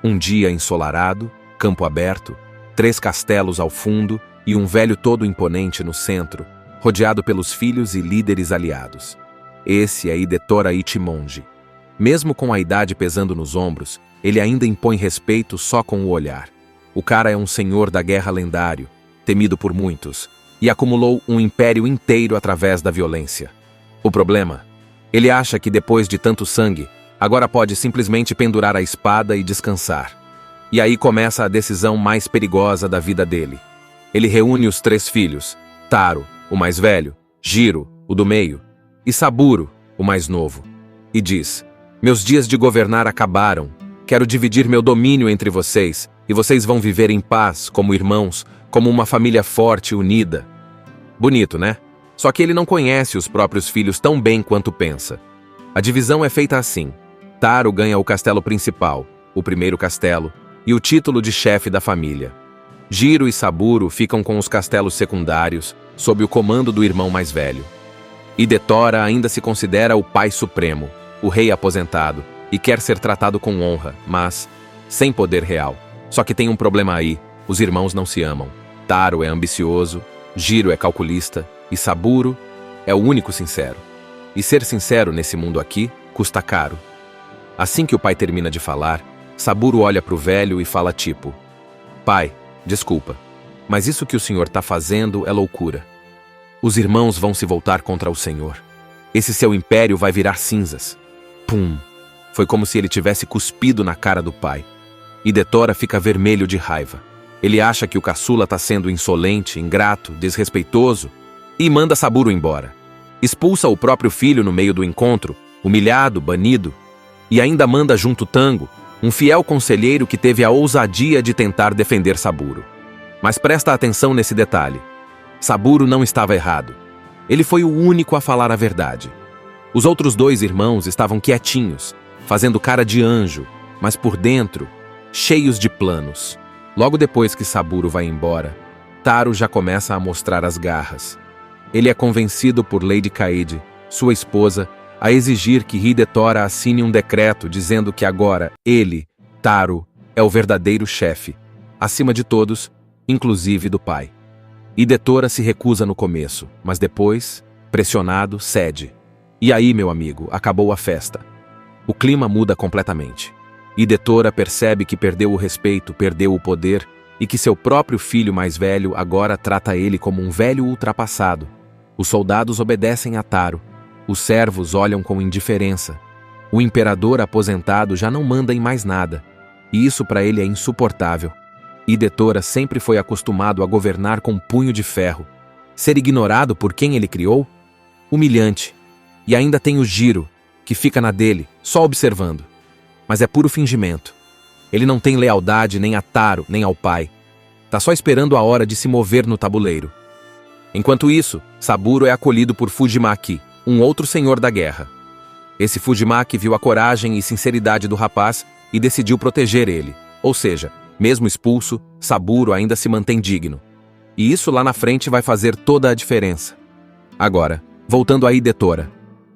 Um dia ensolarado, campo aberto, 3 castelos ao fundo e um velho todo imponente no centro, rodeado pelos filhos e líderes aliados. Esse é Hidetora Ichimonji. Mesmo com a idade pesando nos ombros, ele ainda impõe respeito só com o olhar. O cara é um senhor da guerra lendário, temido por muitos, e acumulou um império inteiro através da violência. O problema? Ele acha que depois de tanto sangue, agora pode simplesmente pendurar a espada e descansar. E aí começa a decisão mais perigosa da vida dele. Ele reúne os 3 filhos, Taro, o mais velho, Jiro, o do meio, e Saburo, o mais novo, e diz: "Meus dias de governar acabaram. Quero dividir meu domínio entre vocês, e vocês vão viver em paz, como irmãos, como uma família forte e unida." Bonito, né? Só que ele não conhece os próprios filhos tão bem quanto pensa. A divisão é feita assim: Taro ganha o castelo principal, o primeiro castelo, e o título de chefe da família. Jiro e Saburo ficam com os castelos secundários, sob o comando do irmão mais velho. Hidetora ainda se considera o pai supremo, o rei aposentado, e quer ser tratado com honra, mas sem poder real. Só que tem um problema aí: os irmãos não se amam. Taro é ambicioso, Jiro é calculista, e Saburo é o único sincero. E ser sincero nesse mundo aqui custa caro. Assim que o pai termina de falar, Saburo olha pro velho e fala tipo: "Pai, desculpa, mas isso que o senhor tá fazendo é loucura. Os irmãos vão se voltar contra o senhor. Esse seu império vai virar cinzas." Pum! Foi como se ele tivesse cuspido na cara do pai. Hidetora fica vermelho de raiva. Ele acha que o caçula tá sendo insolente, ingrato, desrespeitoso e manda Saburo embora. Expulsa o próprio filho no meio do encontro, humilhado, banido, e ainda manda junto Tango, um fiel conselheiro que teve a ousadia de tentar defender Saburo. Mas presta atenção nesse detalhe: Saburo não estava errado. Ele foi o único a falar a verdade. Os outros 2 irmãos estavam quietinhos, fazendo cara de anjo, mas por dentro, cheios de planos. Logo depois que Saburo vai embora, Taro já começa a mostrar as garras. Ele é convencido por Lady Kaede, sua esposa, a exigir que Hidetora assine um decreto dizendo que agora ele, Taro, é o verdadeiro chefe, acima de todos, inclusive do pai. Hidetora se recusa no começo, mas depois, pressionado, cede. E aí, meu amigo, acabou a festa. O clima muda completamente. Hidetora percebe que perdeu o respeito, perdeu o poder, e que seu próprio filho mais velho agora trata ele como um velho ultrapassado. Os soldados obedecem a Taro. Os servos olham com indiferença. O imperador aposentado já não manda em mais nada, e isso para ele é insuportável. Hidetora sempre foi acostumado a governar com punho de ferro. Ser ignorado por quem ele criou? Humilhante. E ainda tem o Jiro, que fica na dele, só observando. Mas é puro fingimento. Ele não tem lealdade nem a Taro, nem ao pai. Tá só esperando a hora de se mover no tabuleiro. Enquanto isso, Saburo é acolhido por Fujimaki, um outro senhor da guerra. Esse Fujimaki viu a coragem e sinceridade do rapaz e decidiu proteger ele. Ou seja, mesmo expulso, Saburo ainda se mantém digno. E isso lá na frente vai fazer toda a diferença. Agora, voltando a Hidetora.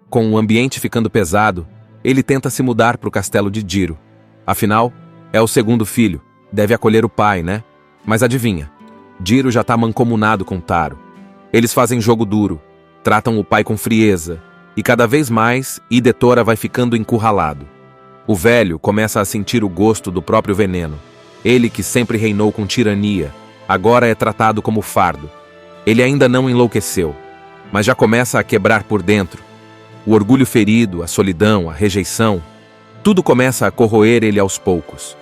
Com o ambiente ficando pesado, ele tenta se mudar para o castelo de Jiro. Afinal, é o segundo filho, deve acolher o pai, né? Mas adivinha, Jiro já tá mancomunado com Taro. Eles fazem jogo duro, tratam o pai com frieza, e cada vez mais, Hidetora vai ficando encurralado. O velho começa a sentir o gosto do próprio veneno. Ele que sempre reinou com tirania, agora é tratado como fardo. Ele ainda não enlouqueceu, mas já começa a quebrar por dentro. O orgulho ferido, a solidão, a rejeição, tudo começa a corroer ele aos poucos.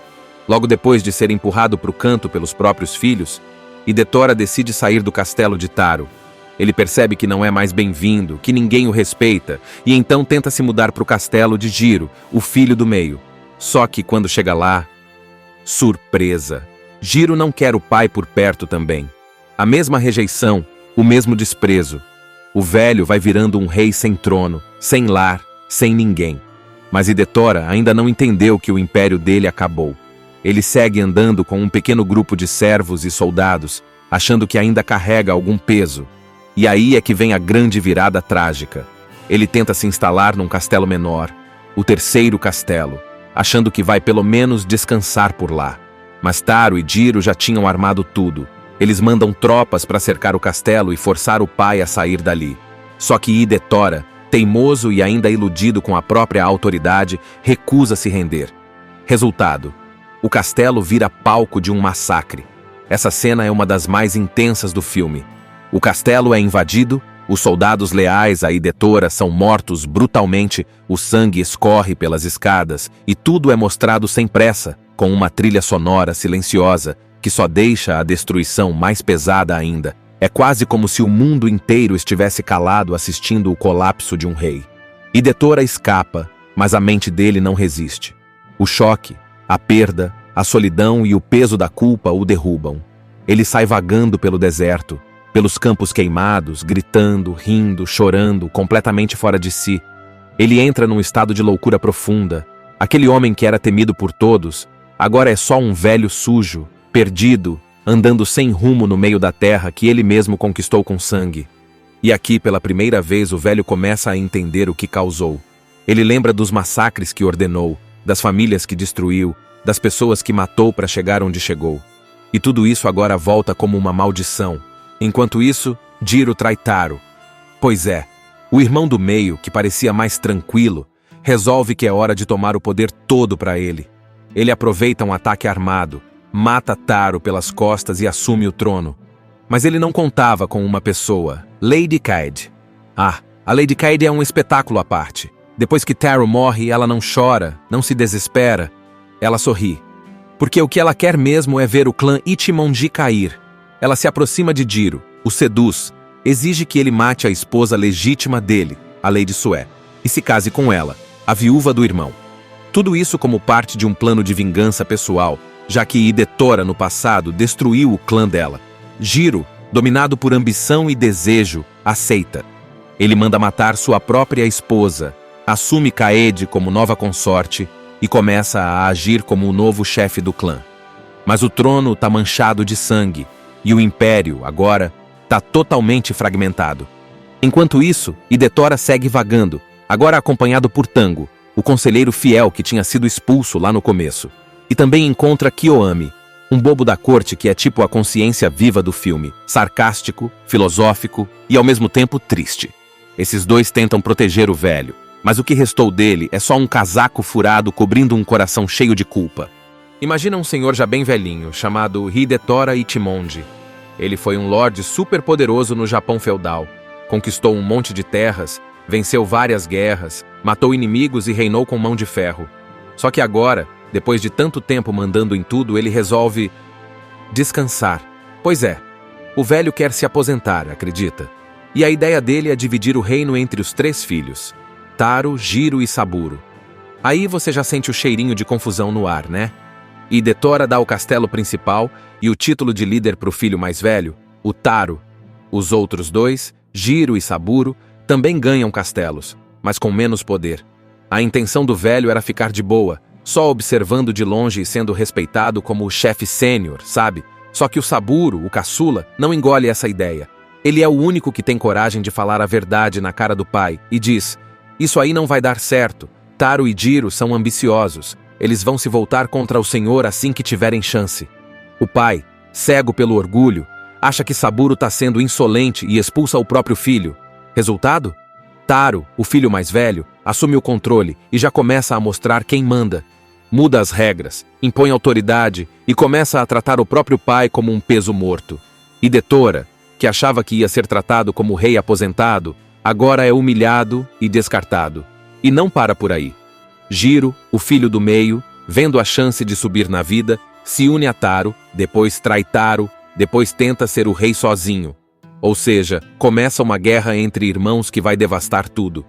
Logo depois de ser empurrado para o canto pelos próprios filhos, Hidetora decide sair do castelo de Taro. Ele percebe que não é mais bem-vindo, que ninguém o respeita, e então tenta se mudar para o castelo de Jiro, o filho do meio. Só que quando chega lá, surpresa! Jiro não quer o pai por perto também. A mesma rejeição, o mesmo desprezo. O velho vai virando um rei sem trono, sem lar, sem ninguém. Mas Hidetora ainda não entendeu que o império dele acabou. Ele segue andando com um pequeno grupo de servos e soldados, achando que ainda carrega algum peso. E aí é que vem a grande virada trágica. Ele tenta se instalar num castelo menor, o terceiro castelo, achando que vai pelo menos descansar por lá. Mas Taro e Jiro já tinham armado tudo. Eles mandam tropas para cercar o castelo e forçar o pai a sair dali. Só que Hidetora, teimoso e ainda iludido com a própria autoridade, recusa se render. Resultado: o castelo vira palco de um massacre. Essa cena é uma das mais intensas do filme. O castelo é invadido, os soldados leais a Hidetora são mortos brutalmente, o sangue escorre pelas escadas e tudo é mostrado sem pressa, com uma trilha sonora silenciosa que só deixa a destruição mais pesada ainda. É quase como se o mundo inteiro estivesse calado assistindo o colapso de um rei. Hidetora escapa, mas a mente dele não resiste. O choque, a perda, a solidão e o peso da culpa o derrubam. Ele sai vagando pelo deserto, pelos campos queimados, gritando, rindo, chorando, completamente fora de si. Ele entra num estado de loucura profunda. Aquele homem que era temido por todos, agora é só um velho sujo, perdido, andando sem rumo no meio da terra que ele mesmo conquistou com sangue. E aqui, pela primeira vez, o velho começa a entender o que causou. Ele lembra dos massacres que ordenou, das famílias que destruiu, das pessoas que matou para chegar onde chegou. E tudo isso agora volta como uma maldição. Enquanto isso, Jiro trai Taro. Pois é, o irmão do meio, que parecia mais tranquilo, resolve que é hora de tomar o poder todo para ele. Ele aproveita um ataque armado, mata Taro pelas costas e assume o trono. Mas ele não contava com uma pessoa, Lady Kaede. A Lady Kaede é um espetáculo à parte. Depois que Taro morre, ela não chora, não se desespera. Ela sorri. Porque o que ela quer mesmo é ver o clã Ichimonji cair. Ela se aproxima de Jiro, o seduz, exige que ele mate a esposa legítima dele, a Lady Sue, e se case com ela, a viúva do irmão. Tudo isso como parte de um plano de vingança pessoal, já que Hidetora no passado destruiu o clã dela. Jiro, dominado por ambição e desejo, aceita. Ele manda matar sua própria esposa, assume Kaede como nova consorte e começa a agir como o novo chefe do clã. Mas o trono está manchado de sangue e o império, agora, está totalmente fragmentado. Enquanto isso, Hidetora segue vagando, agora acompanhado por Tango, o conselheiro fiel que tinha sido expulso lá no começo. E também encontra Kiyoami, um bobo da corte que é tipo a consciência viva do filme, sarcástico, filosófico e ao mesmo tempo triste. Esses dois tentam proteger o velho, mas o que restou dele é só um casaco furado cobrindo um coração cheio de culpa. Imagina um senhor já bem velhinho, chamado Hidetora Ichimonji. Ele foi um lorde super poderoso no Japão feudal, conquistou um monte de terras, venceu várias guerras, matou inimigos e reinou com mão de ferro. Só que agora, depois de tanto tempo mandando em tudo, ele resolve descansar. Pois é, o velho quer se aposentar, acredita? E a ideia dele é dividir o reino entre os 3 filhos, Taro, Jiro e Saburo. Aí você já sente o cheirinho de confusão no ar, né? Hidetora dá o castelo principal e o título de líder para o filho mais velho, o Taro. Os outros 2, Jiro e Saburo, também ganham castelos, mas com menos poder. A intenção do velho era ficar de boa, só observando de longe e sendo respeitado como o chefe sênior, sabe? Só que o Saburo, o caçula, não engole essa ideia. Ele é o único que tem coragem de falar a verdade na cara do pai e diz: isso aí não vai dar certo. Taro e Jiro são ambiciosos. Eles vão se voltar contra o senhor assim que tiverem chance. O pai, cego pelo orgulho, acha que Saburo está sendo insolente e expulsa o próprio filho. Resultado? Taro, o filho mais velho, assume o controle e já começa a mostrar quem manda. Muda as regras, impõe autoridade e começa a tratar o próprio pai como um peso morto. Hidetora, que achava que ia ser tratado como rei aposentado, agora é humilhado e descartado. E não para por aí. Jiro, o filho do meio, vendo a chance de subir na vida, se une a Taro, depois trai Taro, depois tenta ser o rei sozinho. Ou seja, começa uma guerra entre irmãos que vai devastar tudo.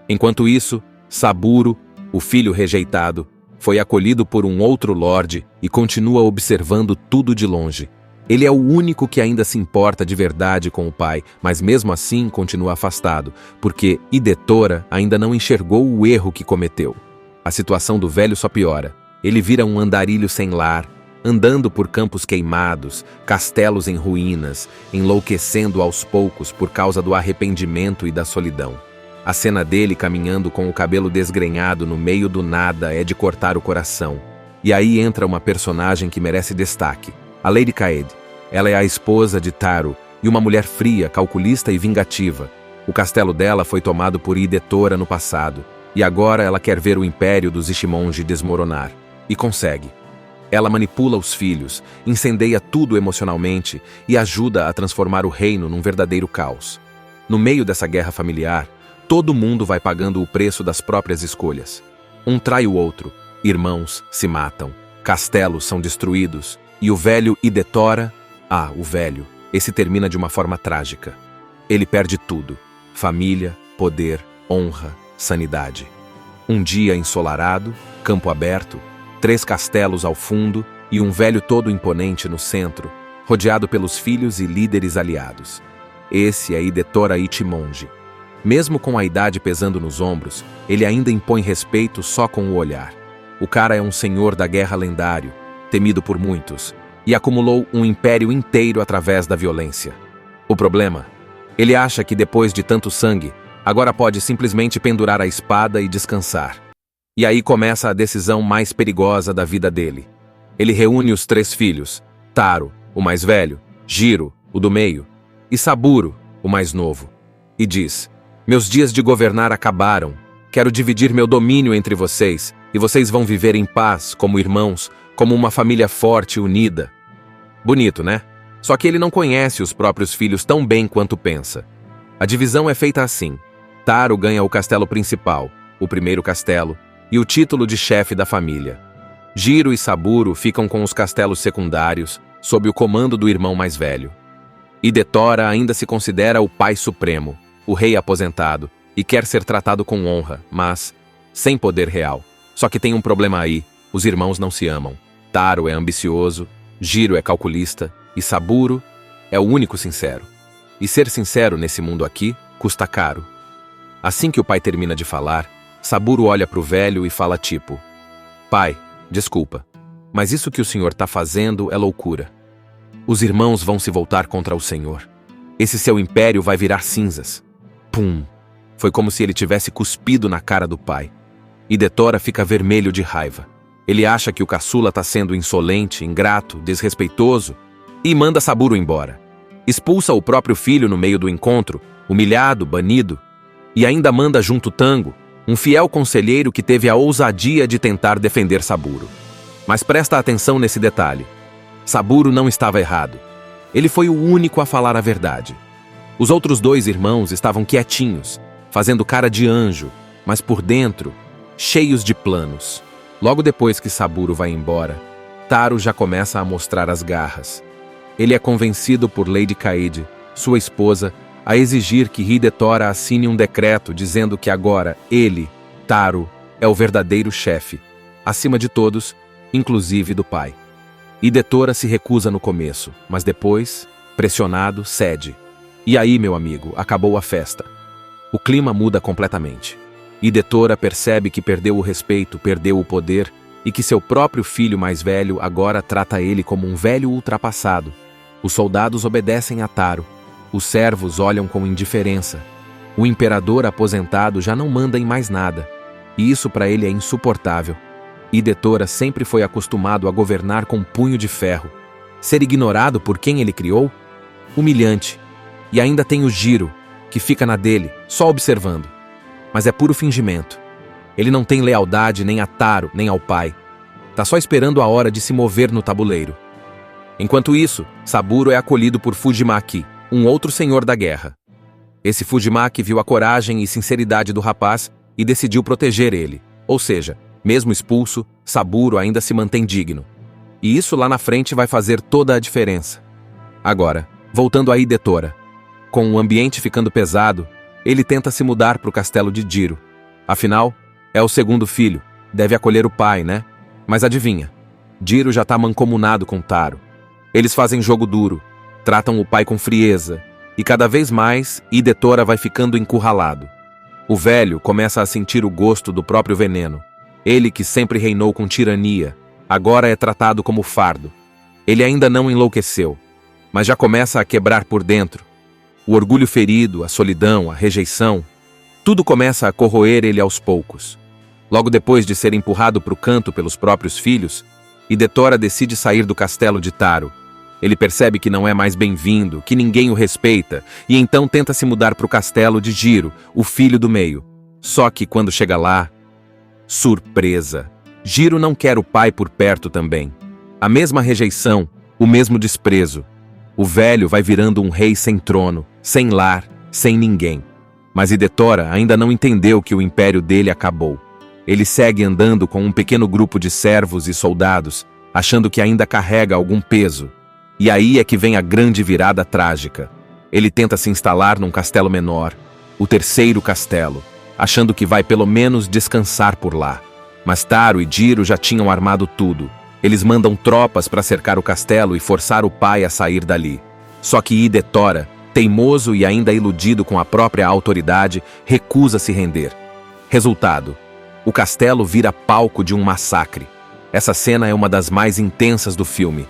Enquanto isso, Saburo, o filho rejeitado, foi acolhido por um outro lorde e continua observando tudo de longe. Ele é o único que ainda se importa de verdade com o pai, mas mesmo assim continua afastado, porque Hidetora ainda não enxergou o erro que cometeu. A situação do velho só piora. Ele vira um andarilho sem lar, andando por campos queimados, castelos em ruínas, enlouquecendo aos poucos por causa do arrependimento e da solidão. A cena dele caminhando com o cabelo desgrenhado no meio do nada é de cortar o coração. E aí entra uma personagem que merece destaque, a Lady Kaede. Ela é a esposa de Taro e uma mulher fria, calculista e vingativa. O castelo dela foi tomado por Hidetora no passado, e agora ela quer ver o império dos Ichimonji desmoronar. E consegue. Ela manipula os filhos, incendeia tudo emocionalmente e ajuda a transformar o reino num verdadeiro caos. No meio dessa guerra familiar, todo mundo vai pagando o preço das próprias escolhas. Um trai o outro, irmãos se matam, castelos são destruídos, e o velho Hidetora, o velho, esse termina de uma forma trágica. Ele perde tudo: família, poder, honra, sanidade. Um dia ensolarado, campo aberto, 3 castelos ao fundo e um velho todo imponente no centro, rodeado pelos filhos e líderes aliados. Esse é Hidetora Ichimonji. Mesmo com a idade pesando nos ombros, ele ainda impõe respeito só com o olhar. O cara é um senhor da guerra lendário, temido por muitos, e acumulou um império inteiro através da violência. O problema? Ele acha que depois de tanto sangue, agora pode simplesmente pendurar a espada e descansar. E aí começa a decisão mais perigosa da vida dele. Ele reúne os 3 filhos, Taro, o mais velho, Jiro, o do meio, e Saburo, o mais novo, e diz: "Meus dias de governar acabaram. Quero dividir meu domínio entre vocês, e vocês vão viver em paz, como irmãos, como uma família forte e unida." Bonito, né? Só que ele não conhece os próprios filhos tão bem quanto pensa. A divisão é feita assim: Taro ganha o castelo principal, o primeiro castelo, e o título de chefe da família. Jiro e Saburo ficam com os castelos secundários, sob o comando do irmão mais velho. Hidetora ainda se considera o pai supremo, o rei aposentado, e quer ser tratado com honra, mas sem poder real. Só que tem um problema aí: os irmãos não se amam. Taro é ambicioso, Jiro é calculista, e Saburo é o único sincero. E ser sincero nesse mundo aqui custa caro. Assim que o pai termina de falar, Saburo olha pro velho e fala tipo: "Pai, desculpa, mas isso que o senhor tá fazendo é loucura. Os irmãos vão se voltar contra o senhor. Esse seu império vai virar cinzas." Pum! Foi como se ele tivesse cuspido na cara do pai. Hidetora fica vermelho de raiva. Ele acha que o caçula tá sendo insolente, ingrato, desrespeitoso, e manda Saburo embora. Expulsa o próprio filho no meio do encontro, humilhado, banido, e ainda manda junto Tango, um fiel conselheiro que teve a ousadia de tentar defender Saburo. Mas presta atenção nesse detalhe: Saburo não estava errado. Ele foi o único a falar a verdade. Os outros 2 irmãos estavam quietinhos, fazendo cara de anjo, mas por dentro, cheios de planos. Logo depois que Saburo vai embora, Taro já começa a mostrar as garras. Ele é convencido por Lady Kaede, sua esposa, a exigir que Hidetora assine um decreto dizendo que agora ele, Taro, é o verdadeiro chefe, acima de todos, inclusive do pai. Hidetora se recusa no começo, mas depois, pressionado, cede. E aí, meu amigo, acabou a festa. O clima muda completamente. Hidetora percebe que perdeu o respeito, perdeu o poder, e que seu próprio filho mais velho agora trata ele como um velho ultrapassado. Os soldados obedecem a Taro. Os servos olham com indiferença. O imperador aposentado já não manda em mais nada. E isso para ele é insuportável. Hidetora sempre foi acostumado a governar com punho de ferro. Ser ignorado por quem ele criou? Humilhante. E ainda tem o Jiro, que fica na dele, só observando. Mas é puro fingimento. Ele não tem lealdade nem a Taro, nem ao pai. Tá só esperando a hora de se mover no tabuleiro. Enquanto isso, Saburo é acolhido por Fujimaki, um outro senhor da guerra. Esse Fujimaki viu a coragem e sinceridade do rapaz e decidiu proteger ele. Ou seja, mesmo expulso, Saburo ainda se mantém digno. E isso lá na frente vai fazer toda a diferença. Agora, voltando a Hidetora. Com o ambiente ficando pesado, ele tenta se mudar para o castelo de Jiro. Afinal, é o segundo filho, deve acolher o pai, né? Mas adivinha, Jiro já tá mancomunado com Taro. Eles fazem jogo duro, tratam o pai com frieza, e cada vez mais Hidetora vai ficando encurralado. O velho começa a sentir o gosto do próprio veneno. Ele que sempre reinou com tirania, agora é tratado como fardo. Ele ainda não enlouqueceu, mas já começa a quebrar por dentro. O orgulho ferido, a solidão, a rejeição, tudo começa a corroer ele aos poucos. Logo depois de ser empurrado para o canto pelos próprios filhos, Hidetora decide sair do castelo de Taro. Ele percebe que não é mais bem-vindo, que ninguém o respeita, e então tenta se mudar para o castelo de Jiro, o filho do meio. Só que quando chega lá, surpresa! Jiro não quer o pai por perto também. A mesma rejeição, o mesmo desprezo. O velho vai virando um rei sem trono, sem lar, sem ninguém. Mas Hidetora ainda não entendeu que o império dele acabou. Ele segue andando com um pequeno grupo de servos e soldados, achando que ainda carrega algum peso. E aí é que vem a grande virada trágica. Ele tenta se instalar num castelo menor, o terceiro castelo, achando que vai pelo menos descansar por lá. Mas Taro e Jiro já tinham armado tudo. Eles mandam tropas para cercar o castelo e forçar o pai a sair dali. Só que Hidetora, teimoso e ainda iludido com a própria autoridade, recusa se render. Resultado: o castelo vira palco de um massacre. Essa cena é uma das mais intensas do filme.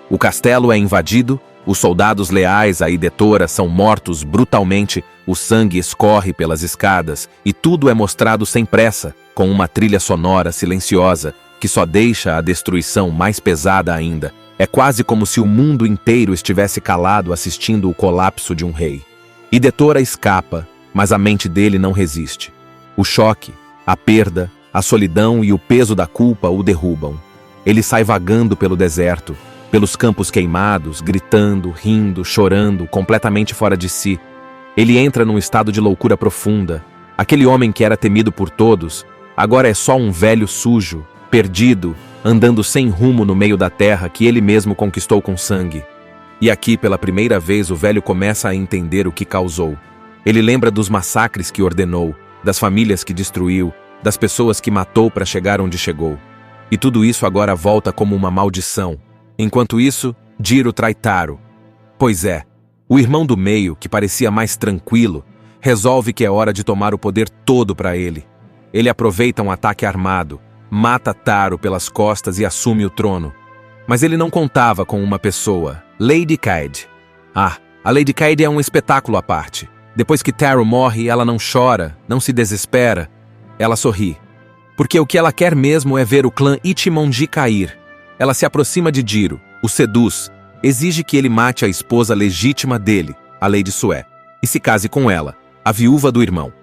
O castelo é invadido, os soldados leais a Hidetora são mortos brutalmente, o sangue escorre pelas escadas e tudo é mostrado sem pressa, com uma trilha sonora silenciosa que só deixa a destruição mais pesada ainda. É quase como se o mundo inteiro estivesse calado assistindo o colapso de um rei. Hidetora escapa, mas a mente dele não resiste. O choque, a perda, a solidão e o peso da culpa o derrubam. Ele sai vagando pelo deserto, pelos campos queimados, gritando, rindo, chorando, completamente fora de si. Ele entra num estado de loucura profunda. Aquele homem que era temido por todos, agora é só um velho sujo, perdido, andando sem rumo no meio da terra que ele mesmo conquistou com sangue. E aqui, pela primeira vez, o velho começa a entender o que causou. Ele lembra dos massacres que ordenou, das famílias que destruiu, das pessoas que matou para chegar onde chegou. E tudo isso agora volta como uma maldição. Enquanto isso, Jiro trai Taro. Pois é, o irmão do meio, que parecia mais tranquilo, resolve que é hora de tomar o poder todo para ele. Ele aproveita um ataque armado, mata Taro pelas costas e assume o trono. Mas ele não contava com uma pessoa, Lady Kaede. A Lady Kaede é um espetáculo à parte. Depois que Taro morre, ela não chora, não se desespera. Ela sorri. Porque o que ela quer mesmo é ver o clã Ichimonji cair. Ela se aproxima de Jiro, o seduz, exige que ele mate a esposa legítima dele, a Lady Sue, e se case com ela, a viúva do irmão.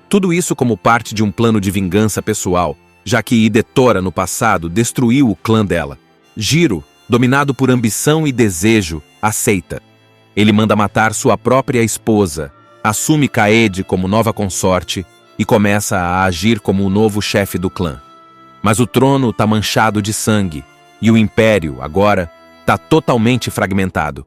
Tudo isso como parte de um plano de vingança pessoal, já que Hidetora no passado destruiu o clã dela. Jiro, dominado por ambição e desejo, aceita. Ele manda matar sua própria esposa, assume Kaede como nova consorte e começa a agir como o novo chefe do clã. Mas o trono está manchado de sangue, e o império, agora, está totalmente fragmentado.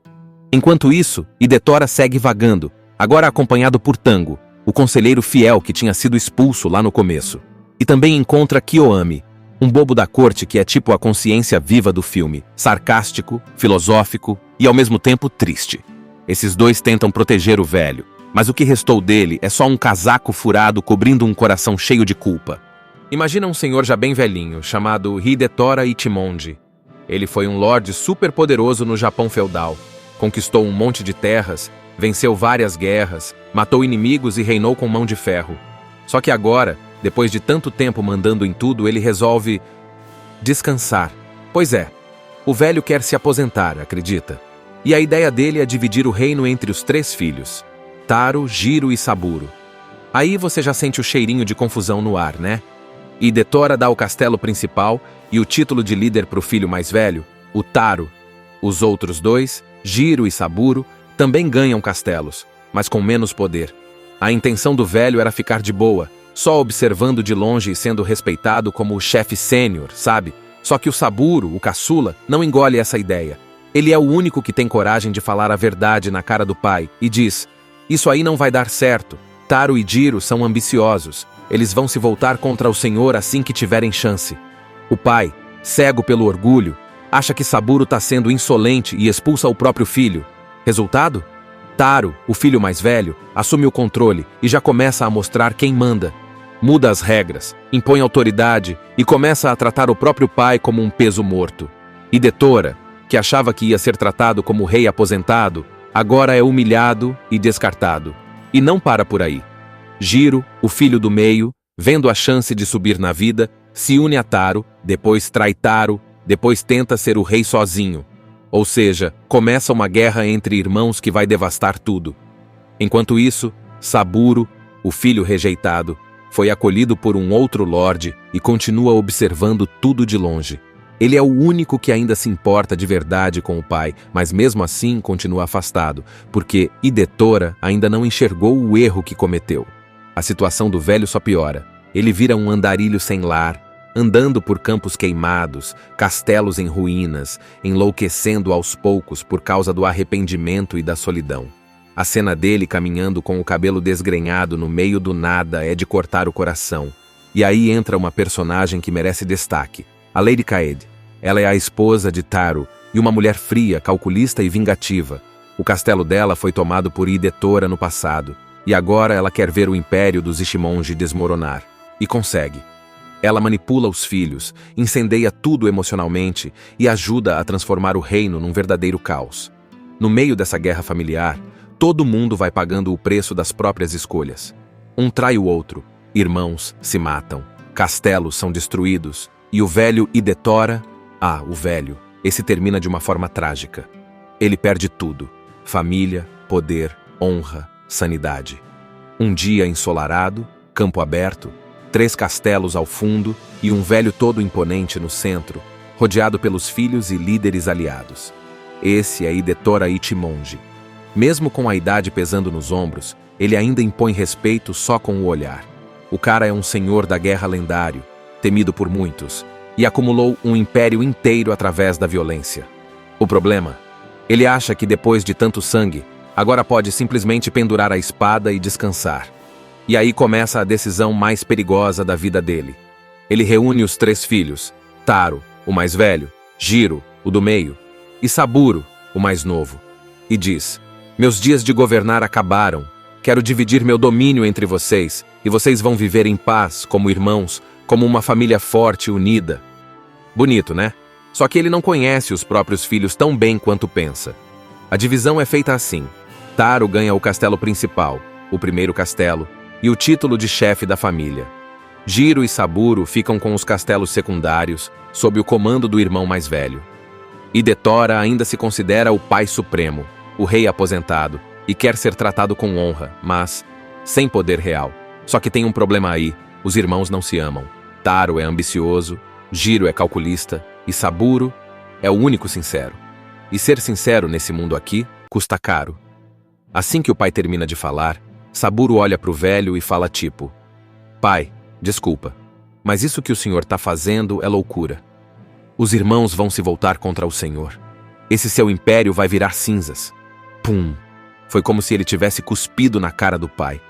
Enquanto isso, Hidetora segue vagando, agora acompanhado por Tango, o conselheiro fiel que tinha sido expulso lá no começo. E também encontra Kiyoami, um bobo da corte que é tipo a consciência viva do filme, sarcástico, filosófico e ao mesmo tempo triste. Esses dois tentam proteger o velho, mas o que restou dele é só um casaco furado cobrindo um coração cheio de culpa. Imagina um senhor já bem velhinho, chamado Hidetora Ichimonji. Ele foi um lorde super poderoso no Japão feudal, conquistou um monte de terras, venceu várias guerras, matou inimigos e reinou com mão de ferro. Só que agora, depois de tanto tempo mandando em tudo, ele resolve descansar. Pois é, o velho quer se aposentar, acredita? E a ideia dele é dividir o reino entre os 3 filhos, Taro, Jiro e Saburo. Aí você já sente o cheirinho de confusão no ar, né? Hidetora dá o castelo principal e o título de líder para o filho mais velho, o Taro. Os outros 2, Jiro e Saburo, também ganham castelos, mas com menos poder. A intenção do velho era ficar de boa, só observando de longe e sendo respeitado como o chefe sênior, sabe? Só que o Saburo, o caçula, não engole essa ideia. Ele é o único que tem coragem de falar a verdade na cara do pai e diz: "Isso aí não vai dar certo. Taro e Jiro são ambiciosos. Eles vão se voltar contra o senhor assim que tiverem chance." O pai, cego pelo orgulho, Acha que Saburo está sendo insolente e expulsa o próprio filho. Resultado? Taro, o filho mais velho, assume o controle e já começa a mostrar quem manda. Muda as regras, impõe autoridade e começa a tratar o próprio pai como um peso morto. Hidetora, que achava que ia ser tratado como rei aposentado, agora é humilhado e descartado. E não para por aí. Jiro, o filho do meio, vendo a chance de subir na vida, se une a Taro, depois trai Taro, depois tenta ser o rei sozinho. Ou seja, começa uma guerra entre irmãos que vai devastar tudo. Enquanto isso, Saburo, o filho rejeitado, foi acolhido por um outro lorde e continua observando tudo de longe. Ele é o único que ainda se importa de verdade com o pai, mas mesmo assim continua afastado, porque Hidetora ainda não enxergou o erro que cometeu. A situação do velho só piora. Ele vira um andarilho sem lar, andando por campos queimados, castelos em ruínas, enlouquecendo aos poucos por causa do arrependimento e da solidão. A cena dele caminhando com o cabelo desgrenhado no meio do nada é de cortar o coração. E aí entra uma personagem que merece destaque, a Lady Kaede. Ela é a esposa de Taro e uma mulher fria, calculista e vingativa. O castelo dela foi tomado por Hidetora no passado, e agora ela quer ver o império dos Ichimonji desmoronar. E consegue. Ela manipula os filhos, incendeia tudo emocionalmente e ajuda a transformar o reino num verdadeiro caos. No meio dessa guerra familiar, todo mundo vai pagando o preço das próprias escolhas. Um trai o outro, irmãos se matam, castelos são destruídos, e o velho Hidetora, o velho, esse termina de uma forma trágica. Ele perde tudo, família, poder, honra, sanidade. Um dia ensolarado, campo aberto, 3 castelos ao fundo e um velho todo imponente no centro, rodeado pelos filhos e líderes aliados. Esse é Hidetora Ichimonji. Mesmo com a idade pesando nos ombros, ele ainda impõe respeito só com o olhar. O cara é um senhor da guerra lendário, temido por muitos, e acumulou um império inteiro através da violência. O problema? Ele acha que depois de tanto sangue, agora pode simplesmente pendurar a espada e descansar. E aí começa a decisão mais perigosa da vida dele. Ele reúne os 3 filhos, Taro, o mais velho, Jiro, o do meio, e Saburo, o mais novo, e diz: "Meus dias de governar acabaram. Quero dividir meu domínio entre vocês, e vocês vão viver em paz, como irmãos, como uma família forte e unida." Bonito, né? Só que ele não conhece os próprios filhos tão bem quanto pensa. A divisão é feita assim. Taro ganha o castelo principal, o primeiro castelo, e o título de chefe da família. Jiro e Saburo ficam com os castelos secundários, sob o comando do irmão mais velho. Hidetora ainda se considera o pai supremo, o rei aposentado, e quer ser tratado com honra, mas sem poder real. Só que tem um problema aí, os irmãos não se amam. Taro é ambicioso, Jiro é calculista, e Saburo é o único sincero. E ser sincero nesse mundo aqui custa caro. Assim que o pai termina de falar, Saburo olha pro velho e fala tipo: "Pai, desculpa, mas isso que o senhor tá fazendo é loucura. Os irmãos vão se voltar contra o senhor. Esse seu império vai virar cinzas." Pum! Foi como se ele tivesse cuspido na cara do pai.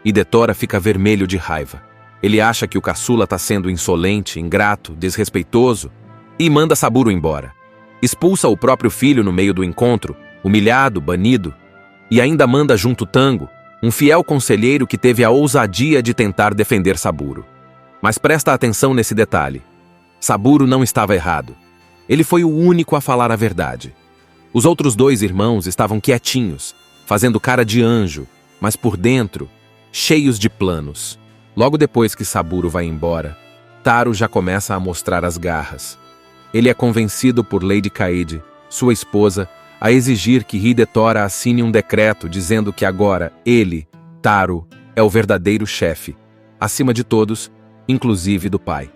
Hidetora fica vermelho de raiva. Ele acha que o caçula tá sendo insolente, ingrato, desrespeitoso e manda Saburo embora. Expulsa o próprio filho no meio do encontro, humilhado, banido, e ainda manda junto Tango, um fiel conselheiro que teve a ousadia de tentar defender Saburo. Mas presta atenção nesse detalhe. Saburo não estava errado. Ele foi o único a falar a verdade. Os outros 2 irmãos estavam quietinhos, fazendo cara de anjo, mas por dentro, cheios de planos. Logo depois que Saburo vai embora, Taro já começa a mostrar as garras. Ele é convencido por Lady Kaede, sua esposa, a exigir que Hidetora assine um decreto dizendo que agora ele, Taro, é o verdadeiro chefe, acima de todos, inclusive do pai.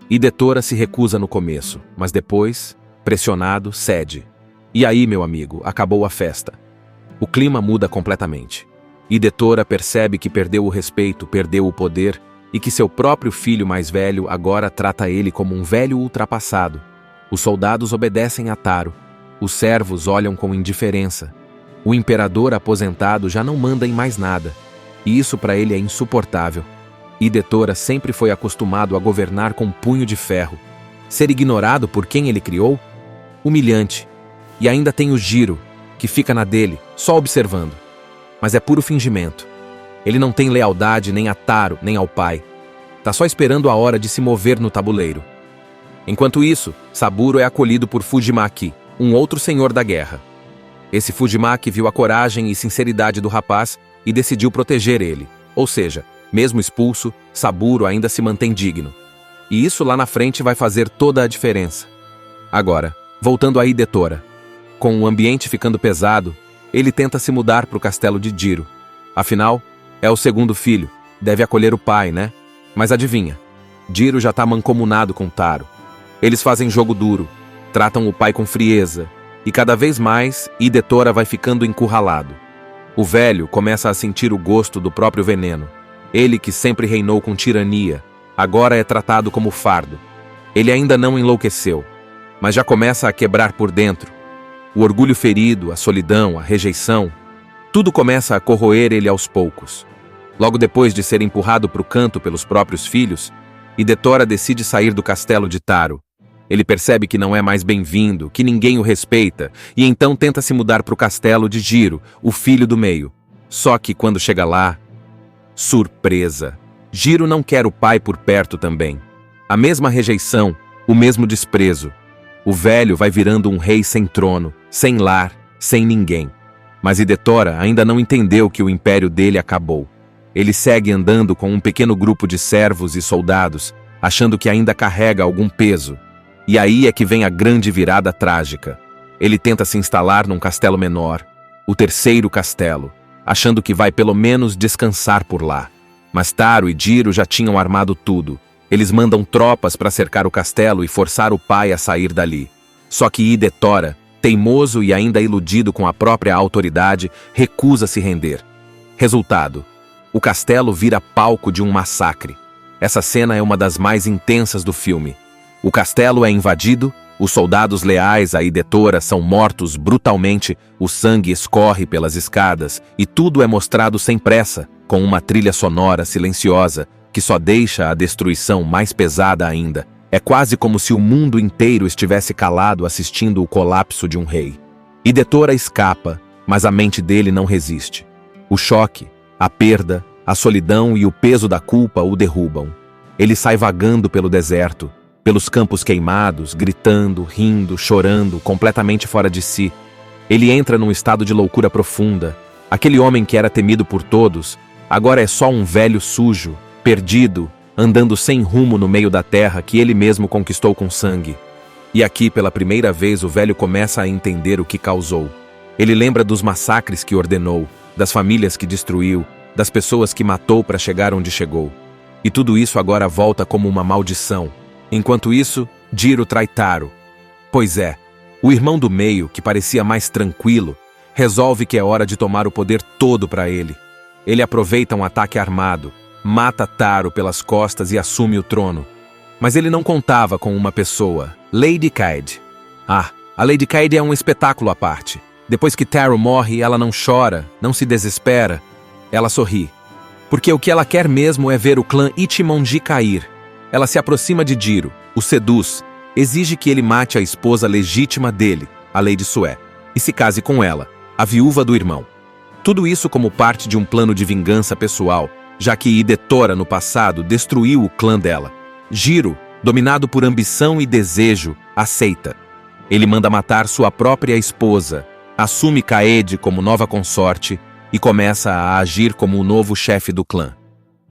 Hidetora se recusa no começo, mas depois, pressionado, cede. E aí, meu amigo, acabou a festa. O clima muda completamente. Hidetora percebe que perdeu o respeito, perdeu o poder e que seu próprio filho mais velho agora trata ele como um velho ultrapassado. Os soldados obedecem a Taro. Os servos olham com indiferença. O imperador aposentado já não manda em mais nada. E isso para ele é insuportável. Hidetora sempre foi acostumado a governar com punho de ferro. Ser ignorado por quem ele criou? Humilhante. E ainda tem o Jiro, que fica na dele, só observando. Mas é puro fingimento. Ele não tem lealdade nem a Taro, nem ao pai. Tá só esperando a hora de se mover no tabuleiro. Enquanto isso, Saburo é acolhido por Fujimaki, um outro senhor da guerra. Esse Fujimaki viu a coragem e sinceridade do rapaz e decidiu proteger ele. Ou seja, mesmo expulso, Saburo ainda se mantém digno. E isso lá na frente vai fazer toda a diferença. Agora, voltando a Hidetora. Com o ambiente ficando pesado, ele tenta se mudar para o castelo de Jiro. Afinal, é o segundo filho, deve acolher o pai, né? Mas adivinha, Jiro já tá mancomunado com Taro. Eles fazem jogo duro, tratam o pai com frieza, e cada vez mais, Hidetora vai ficando encurralado. O velho começa a sentir o gosto do próprio veneno. Ele que sempre reinou com tirania, agora é tratado como fardo. Ele ainda não enlouqueceu, mas já começa a quebrar por dentro. O orgulho ferido, a solidão, a rejeição, tudo começa a corroer ele aos poucos. Logo depois de ser empurrado para o canto pelos próprios filhos, Hidetora decide sair do castelo de Taro. Ele percebe que não é mais bem-vindo, que ninguém o respeita, e então tenta se mudar para o castelo de Jiro, o filho do meio. Só que quando chega lá... surpresa! Jiro não quer o pai por perto também. A mesma rejeição, o mesmo desprezo. O velho vai virando um rei sem trono, sem lar, sem ninguém. Mas Hidetora ainda não entendeu que o império dele acabou. Ele segue andando com um pequeno grupo de servos e soldados, achando que ainda carrega algum peso. E aí é que vem a grande virada trágica. Ele tenta se instalar num castelo menor, o terceiro castelo, achando que vai pelo menos descansar por lá. Mas Taro e Jiro já tinham armado tudo. Eles mandam tropas para cercar o castelo e forçar o pai a sair dali. Só que Hidetora, teimoso e ainda iludido com a própria autoridade, recusa se render. Resultado: o castelo vira palco de um massacre. Essa cena é uma das mais intensas do filme. O castelo é invadido, os soldados leais a Hidetora são mortos brutalmente, o sangue escorre pelas escadas e tudo é mostrado sem pressa, com uma trilha sonora silenciosa que só deixa a destruição mais pesada ainda. É quase como se o mundo inteiro estivesse calado assistindo o colapso de um rei. Hidetora escapa, mas a mente dele não resiste. O choque, a perda, a solidão e o peso da culpa o derrubam. Ele sai vagando pelo deserto, pelos campos queimados, gritando, rindo, chorando, completamente fora de si. Ele entra num estado de loucura profunda. Aquele homem que era temido por todos, agora é só um velho sujo, perdido, andando sem rumo no meio da terra que ele mesmo conquistou com sangue. E aqui, pela primeira vez, o velho começa a entender o que causou. Ele lembra dos massacres que ordenou, das famílias que destruiu, das pessoas que matou para chegar onde chegou. E tudo isso agora volta como uma maldição. Enquanto isso, Jiro trai Taro. Pois é, o irmão do meio, que parecia mais tranquilo, resolve que é hora de tomar o poder todo para ele. Ele aproveita um ataque armado, mata Taro pelas costas e assume o trono. Mas ele não contava com uma pessoa, Lady Kaede. A Lady Kaede é um espetáculo à parte. Depois que Taro morre, ela não chora, não se desespera. Ela sorri. Porque o que ela quer mesmo é ver o clã Ichimonji cair. Ela se aproxima de Jiro, o seduz, exige que ele mate a esposa legítima dele, a Lady Sue, e se case com ela, a viúva do irmão. Tudo isso como parte de um plano de vingança pessoal, já que Hidetora no passado destruiu o clã dela. Jiro, dominado por ambição e desejo, aceita. Ele manda matar sua própria esposa, assume Kaede como nova consorte e começa a agir como o novo chefe do clã.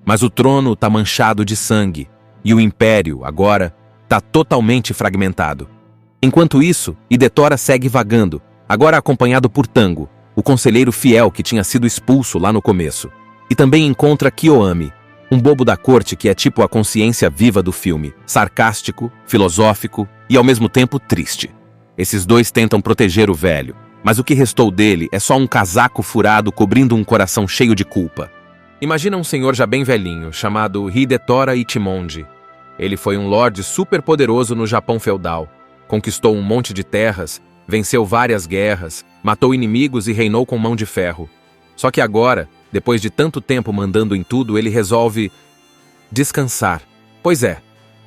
Mas o trono está manchado de sangue, e o império, agora, está totalmente fragmentado. Enquanto isso, Hidetora segue vagando, agora acompanhado por Tango, o conselheiro fiel que tinha sido expulso lá no começo. E também encontra Kiyoami, um bobo da corte que é tipo a consciência viva do filme, sarcástico, filosófico e ao mesmo tempo triste. Esses dois tentam proteger o velho, mas o que restou dele é só um casaco furado cobrindo um coração cheio de culpa. Imagina um senhor já bem velhinho, chamado Hidetora Ichimonji. Ele foi um lorde super poderoso no Japão feudal, conquistou um monte de terras, venceu várias guerras, matou inimigos e reinou com mão de ferro. Só que agora, depois de tanto tempo mandando em tudo, ele resolve descansar. Pois é,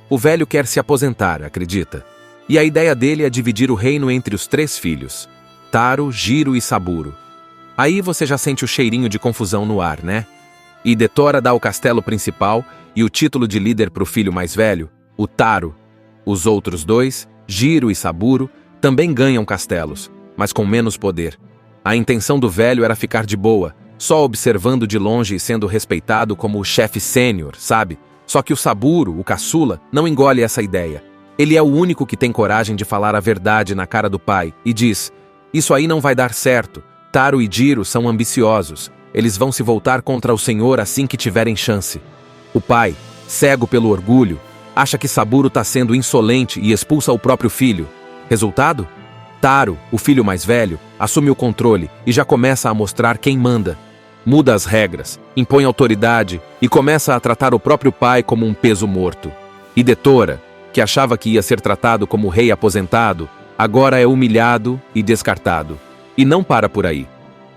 o velho quer se aposentar, acredita? E a ideia dele é dividir o reino entre os 3 filhos, Taro, Jiro e Saburo. Aí você já sente o cheirinho de confusão no ar, né? Hidetora dá o castelo principal e o título de líder para o filho mais velho, o Taro. Os outros 2, Jiro e Saburo, também ganham castelos, mas com menos poder. A intenção do velho era ficar de boa, só observando de longe e sendo respeitado como o chefe sênior, sabe? Só que o Saburo, o caçula, não engole essa ideia. Ele é o único que tem coragem de falar a verdade na cara do pai e diz: "Isso aí não vai dar certo. Taro e Jiro são ambiciosos. Eles vão se voltar contra o senhor assim que tiverem chance." O pai, cego pelo orgulho, acha que Saburo está sendo insolente e expulsa o próprio filho. Resultado? Taro, o filho mais velho, assume o controle e já começa a mostrar quem manda. Muda as regras, impõe autoridade e começa a tratar o próprio pai como um peso morto. Hidetora, que achava que ia ser tratado como rei aposentado, agora é humilhado e descartado. E não para por aí.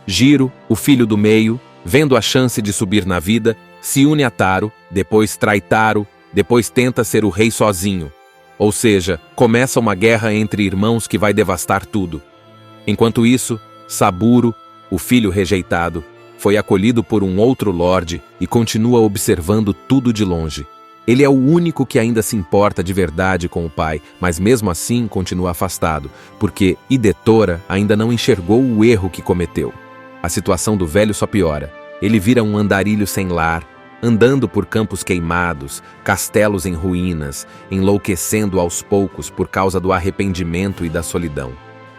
Jiro, o filho do meio, vendo a chance de subir na vida, se une a Taro, depois trai Taro, depois tenta ser o rei sozinho. Ou seja, começa uma guerra entre irmãos que vai devastar tudo. Enquanto isso, Saburo, o filho rejeitado, foi acolhido por um outro lorde e continua observando tudo de longe. Ele é o único que ainda se importa de verdade com o pai, mas mesmo assim continua afastado, porque Hidetora ainda não enxergou o erro que cometeu. A situação do velho só piora. Ele vira um andarilho sem lar, andando por campos queimados, castelos em ruínas, enlouquecendo aos poucos por causa do arrependimento e da solidão.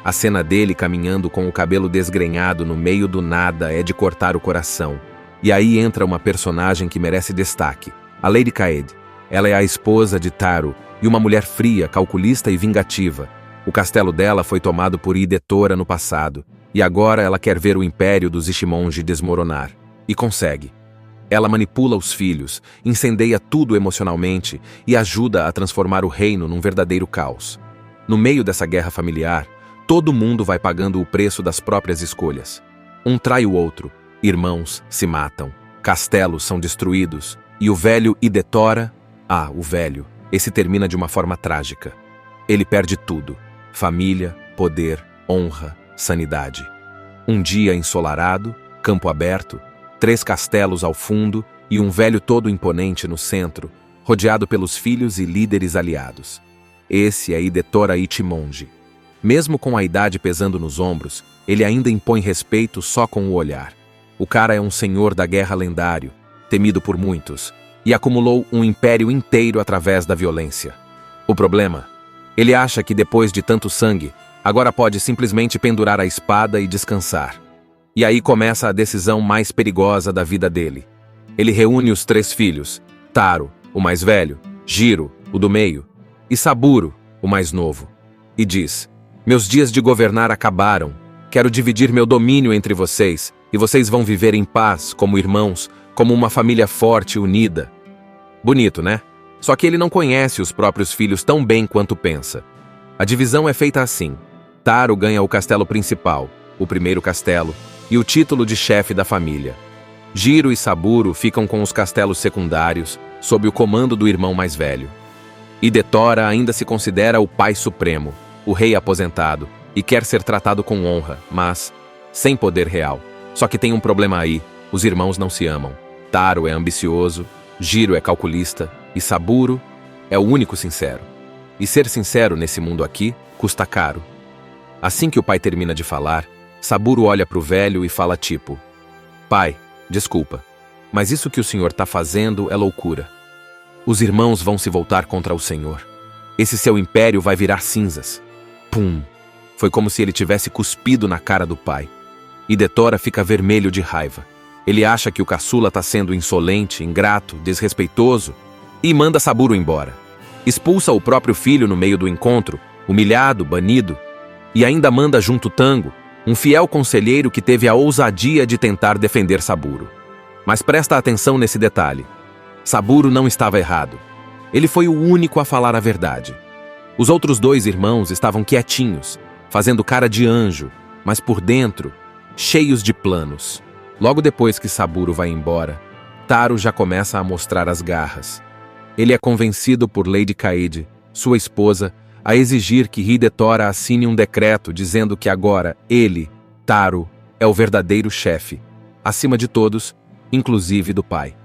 A cena dele caminhando com o cabelo desgrenhado no meio do nada é de cortar o coração. E aí entra uma personagem que merece destaque, a Lady Kaede. Ela é a esposa de Taro e uma mulher fria, calculista e vingativa. O castelo dela foi tomado por Hidetora no passado, e agora ela quer ver o império dos Ichimonji desmoronar. E consegue. Ela manipula os filhos, incendeia tudo emocionalmente e ajuda a transformar o reino num verdadeiro caos. No meio dessa guerra familiar, todo mundo vai pagando o preço das próprias escolhas. Um trai o outro, irmãos se matam, castelos são destruídos, e o velho Hidetora, o velho, esse termina de uma forma trágica. Ele perde tudo: família, poder, honra, sanidade. Um dia ensolarado, campo aberto, 3 castelos ao fundo e um velho todo imponente no centro, rodeado pelos filhos e líderes aliados. Esse é Hidetora Ichimonji. Mesmo com a idade pesando nos ombros, ele ainda impõe respeito só com o olhar. O cara é um senhor da guerra lendário, temido por muitos, e acumulou um império inteiro através da violência. O problema? Ele acha que depois de tanto sangue, agora pode simplesmente pendurar a espada e descansar. E aí começa a decisão mais perigosa da vida dele. Ele reúne os 3 filhos, Taro, o mais velho, Jiro, o do meio, e Saburo, o mais novo, e diz: "Meus dias de governar acabaram. Quero dividir meu domínio entre vocês, e vocês vão viver em paz, como irmãos, como uma família forte e unida." Bonito, né? Só que ele não conhece os próprios filhos tão bem quanto pensa. A divisão é feita assim: Taro ganha o castelo principal, o primeiro castelo, e o título de chefe da família. Jiro e Saburo ficam com os castelos secundários, sob o comando do irmão mais velho. Hidetora ainda se considera o pai supremo, o rei aposentado, e quer ser tratado com honra, mas sem poder real. Só que tem um problema aí: os irmãos não se amam. Taro é ambicioso, Jiro é calculista e Saburo é o único sincero. E ser sincero nesse mundo aqui custa caro. Assim que o pai termina de falar, Saburo olha pro velho e fala tipo: "Pai, desculpa, mas isso que o senhor tá fazendo é loucura. Os irmãos vão se voltar contra o senhor. Esse seu império vai virar cinzas." Pum! Foi como se ele tivesse cuspido na cara do pai. Hidetora fica vermelho de raiva. Ele acha que o caçula tá sendo insolente, ingrato, desrespeitoso e manda Saburo embora. Expulsa o próprio filho no meio do encontro, humilhado, banido, e ainda manda junto Tango, um fiel conselheiro que teve a ousadia de tentar defender Saburo. Mas presta atenção nesse detalhe: Saburo não estava errado. Ele foi o único a falar a verdade. Os outros 2 irmãos estavam quietinhos, fazendo cara de anjo, mas por dentro, cheios de planos. Logo depois que Saburo vai embora, Taro já começa a mostrar as garras. Ele é convencido por Lady Kaede, sua esposa, a exigir que Hidetora assine um decreto dizendo que agora ele, Taro, é o verdadeiro chefe, acima de todos, inclusive do pai.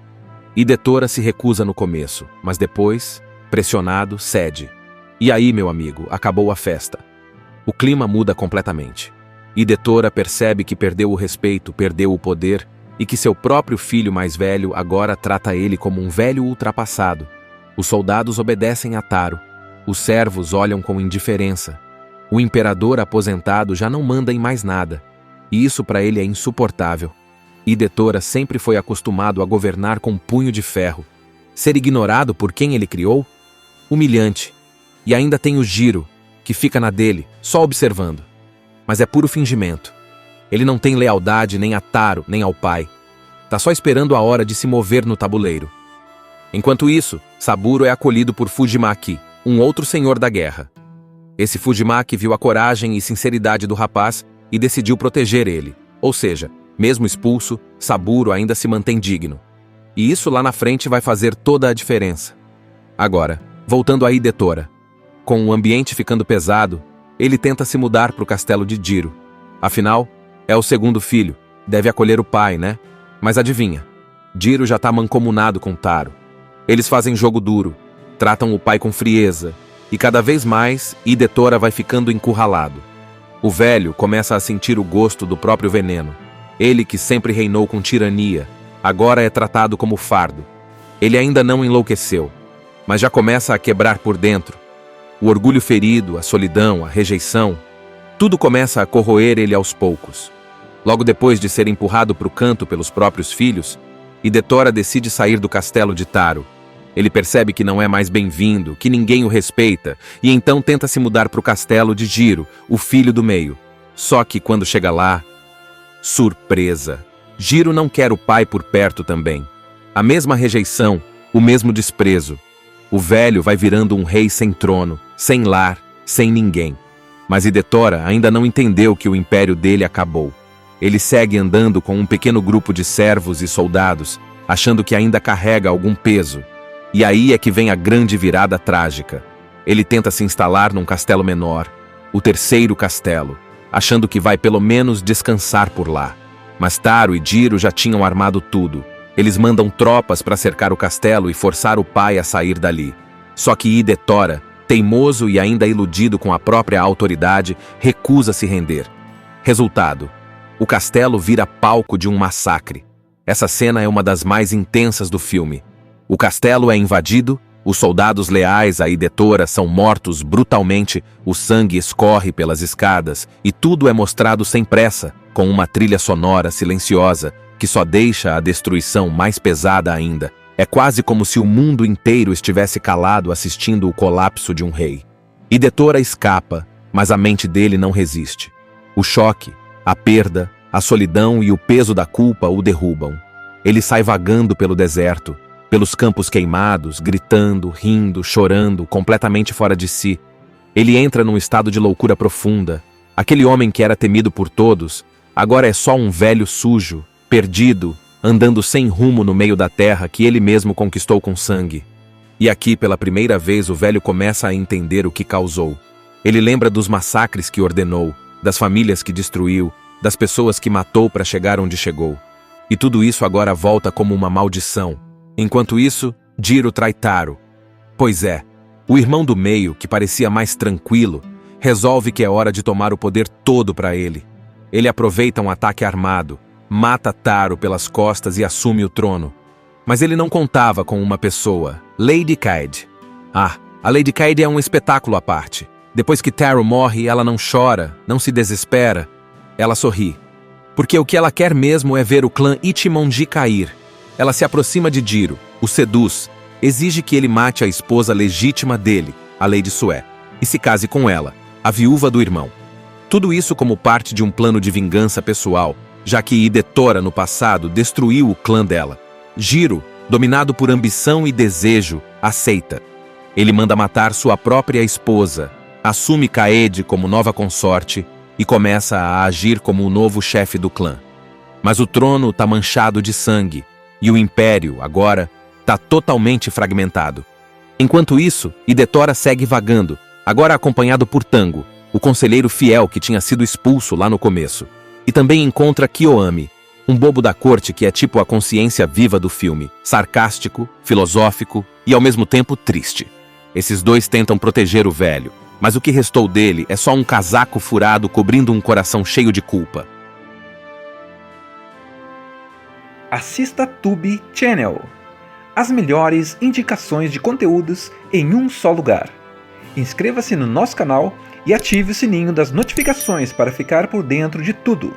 Hidetora se recusa no começo, mas depois, pressionado, cede. E aí, meu amigo, acabou a festa. O clima muda completamente. Hidetora percebe que perdeu o respeito, perdeu o poder e que seu próprio filho mais velho agora trata ele como um velho ultrapassado. Os soldados obedecem a Taro. Os servos olham com indiferença. O imperador aposentado já não manda em mais nada. E isso para ele é insuportável. Hidetora sempre foi acostumado a governar com um punho de ferro. Ser ignorado por quem ele criou? Humilhante. E ainda tem o Jiro, que fica na dele, só observando. Mas é puro fingimento. Ele não tem lealdade nem a Taro, nem ao pai. Tá só esperando a hora de se mover no tabuleiro. Enquanto isso, Saburo é acolhido por Fujimaki, um outro senhor da guerra. Esse Fujimaki viu a coragem e sinceridade do rapaz e decidiu proteger ele. Ou seja, mesmo expulso, Saburo ainda se mantém digno. E isso lá na frente vai fazer toda a diferença. Agora, voltando a Hidetora. Com o ambiente ficando pesado, ele tenta se mudar para o castelo de Jiro. Afinal, é o segundo filho, deve acolher o pai, né? Mas adivinha, Jiro já tá mancomunado com Taro. Eles fazem jogo duro, tratam o pai com frieza, e cada vez mais, Hidetora vai ficando encurralado. O velho começa a sentir o gosto do próprio veneno. Ele que sempre reinou com tirania, agora é tratado como fardo. Ele ainda não enlouqueceu, mas já começa a quebrar por dentro. O orgulho ferido, a solidão, a rejeição, tudo começa a corroer ele aos poucos. Logo depois de ser empurrado para o canto pelos próprios filhos, Hidetora decide sair do castelo de Taro. Ele percebe que não é mais bem-vindo, que ninguém o respeita, e então tenta se mudar para o castelo de Jiro, o filho do meio. Só que quando chega lá, surpresa! Jiro não quer o pai por perto também. A mesma rejeição, o mesmo desprezo. O velho vai virando um rei sem trono, sem lar, sem ninguém. Mas Hidetora ainda não entendeu que o império dele acabou. Ele segue andando com um pequeno grupo de servos e soldados, achando que ainda carrega algum peso. E aí é que vem a grande virada trágica. Ele tenta se instalar num castelo menor, o terceiro castelo, achando que vai pelo menos descansar por lá. Mas Taro e Jiro já tinham armado tudo. Eles mandam tropas para cercar o castelo e forçar o pai a sair dali. Só que Hidetora, teimoso e ainda iludido com a própria autoridade, recusa se render. Resultado: o castelo vira palco de um massacre. Essa cena é uma das mais intensas do filme. O castelo é invadido, os soldados leais a Hidetora são mortos brutalmente, o sangue escorre pelas escadas e tudo é mostrado sem pressa, com uma trilha sonora silenciosa que só deixa a destruição mais pesada ainda. É quase como se o mundo inteiro estivesse calado assistindo o colapso de um rei. Hidetora escapa, mas a mente dele não resiste. O choque, a perda, a solidão e o peso da culpa o derrubam. Ele sai vagando pelo deserto, pelos campos queimados, gritando, rindo, chorando, completamente fora de si. Ele entra num estado de loucura profunda. Aquele homem que era temido por todos, agora é só um velho sujo, perdido, andando sem rumo no meio da terra que ele mesmo conquistou com sangue. E aqui, pela primeira vez, o velho começa a entender o que causou. Ele lembra dos massacres que ordenou, das famílias que destruiu, das pessoas que matou para chegar onde chegou. E tudo isso agora volta como uma maldição. Enquanto isso, Jiro trai Taro. Pois é, o irmão do meio, que parecia mais tranquilo, resolve que é hora de tomar o poder todo para ele. Ele aproveita um ataque armado, mata Taro pelas costas e assume o trono. Mas ele não contava com uma pessoa, Lady Kaede. A Lady Kaede é um espetáculo à parte. Depois que Taro morre, ela não chora, não se desespera. Ela sorri. Porque o que ela quer mesmo é ver o clã Ichimonji cair. Ela se aproxima de Jiro, o seduz, exige que ele mate a esposa legítima dele, a Lady Sue, e se case com ela, a viúva do irmão. Tudo isso como parte de um plano de vingança pessoal, já que Hidetora no passado destruiu o clã dela. Jiro, dominado por ambição e desejo, aceita. Ele manda matar sua própria esposa, assume Kaede como nova consorte e começa a agir como o novo chefe do clã. Mas o trono está manchado de sangue e o império, agora, está totalmente fragmentado. Enquanto isso, Hidetora segue vagando, agora acompanhado por Tango, o conselheiro fiel que tinha sido expulso lá no começo. E também encontra Kiyoami, um bobo da corte que é tipo a consciência viva do filme, sarcástico, filosófico e ao mesmo tempo triste. Esses dois tentam proteger o velho, mas o que restou dele é só um casaco furado cobrindo um coração cheio de culpa. Assista Tube Channel. As melhores indicações de conteúdos em um só lugar. Inscreva-se no nosso canal e ative o sininho das notificações para ficar por dentro de tudo.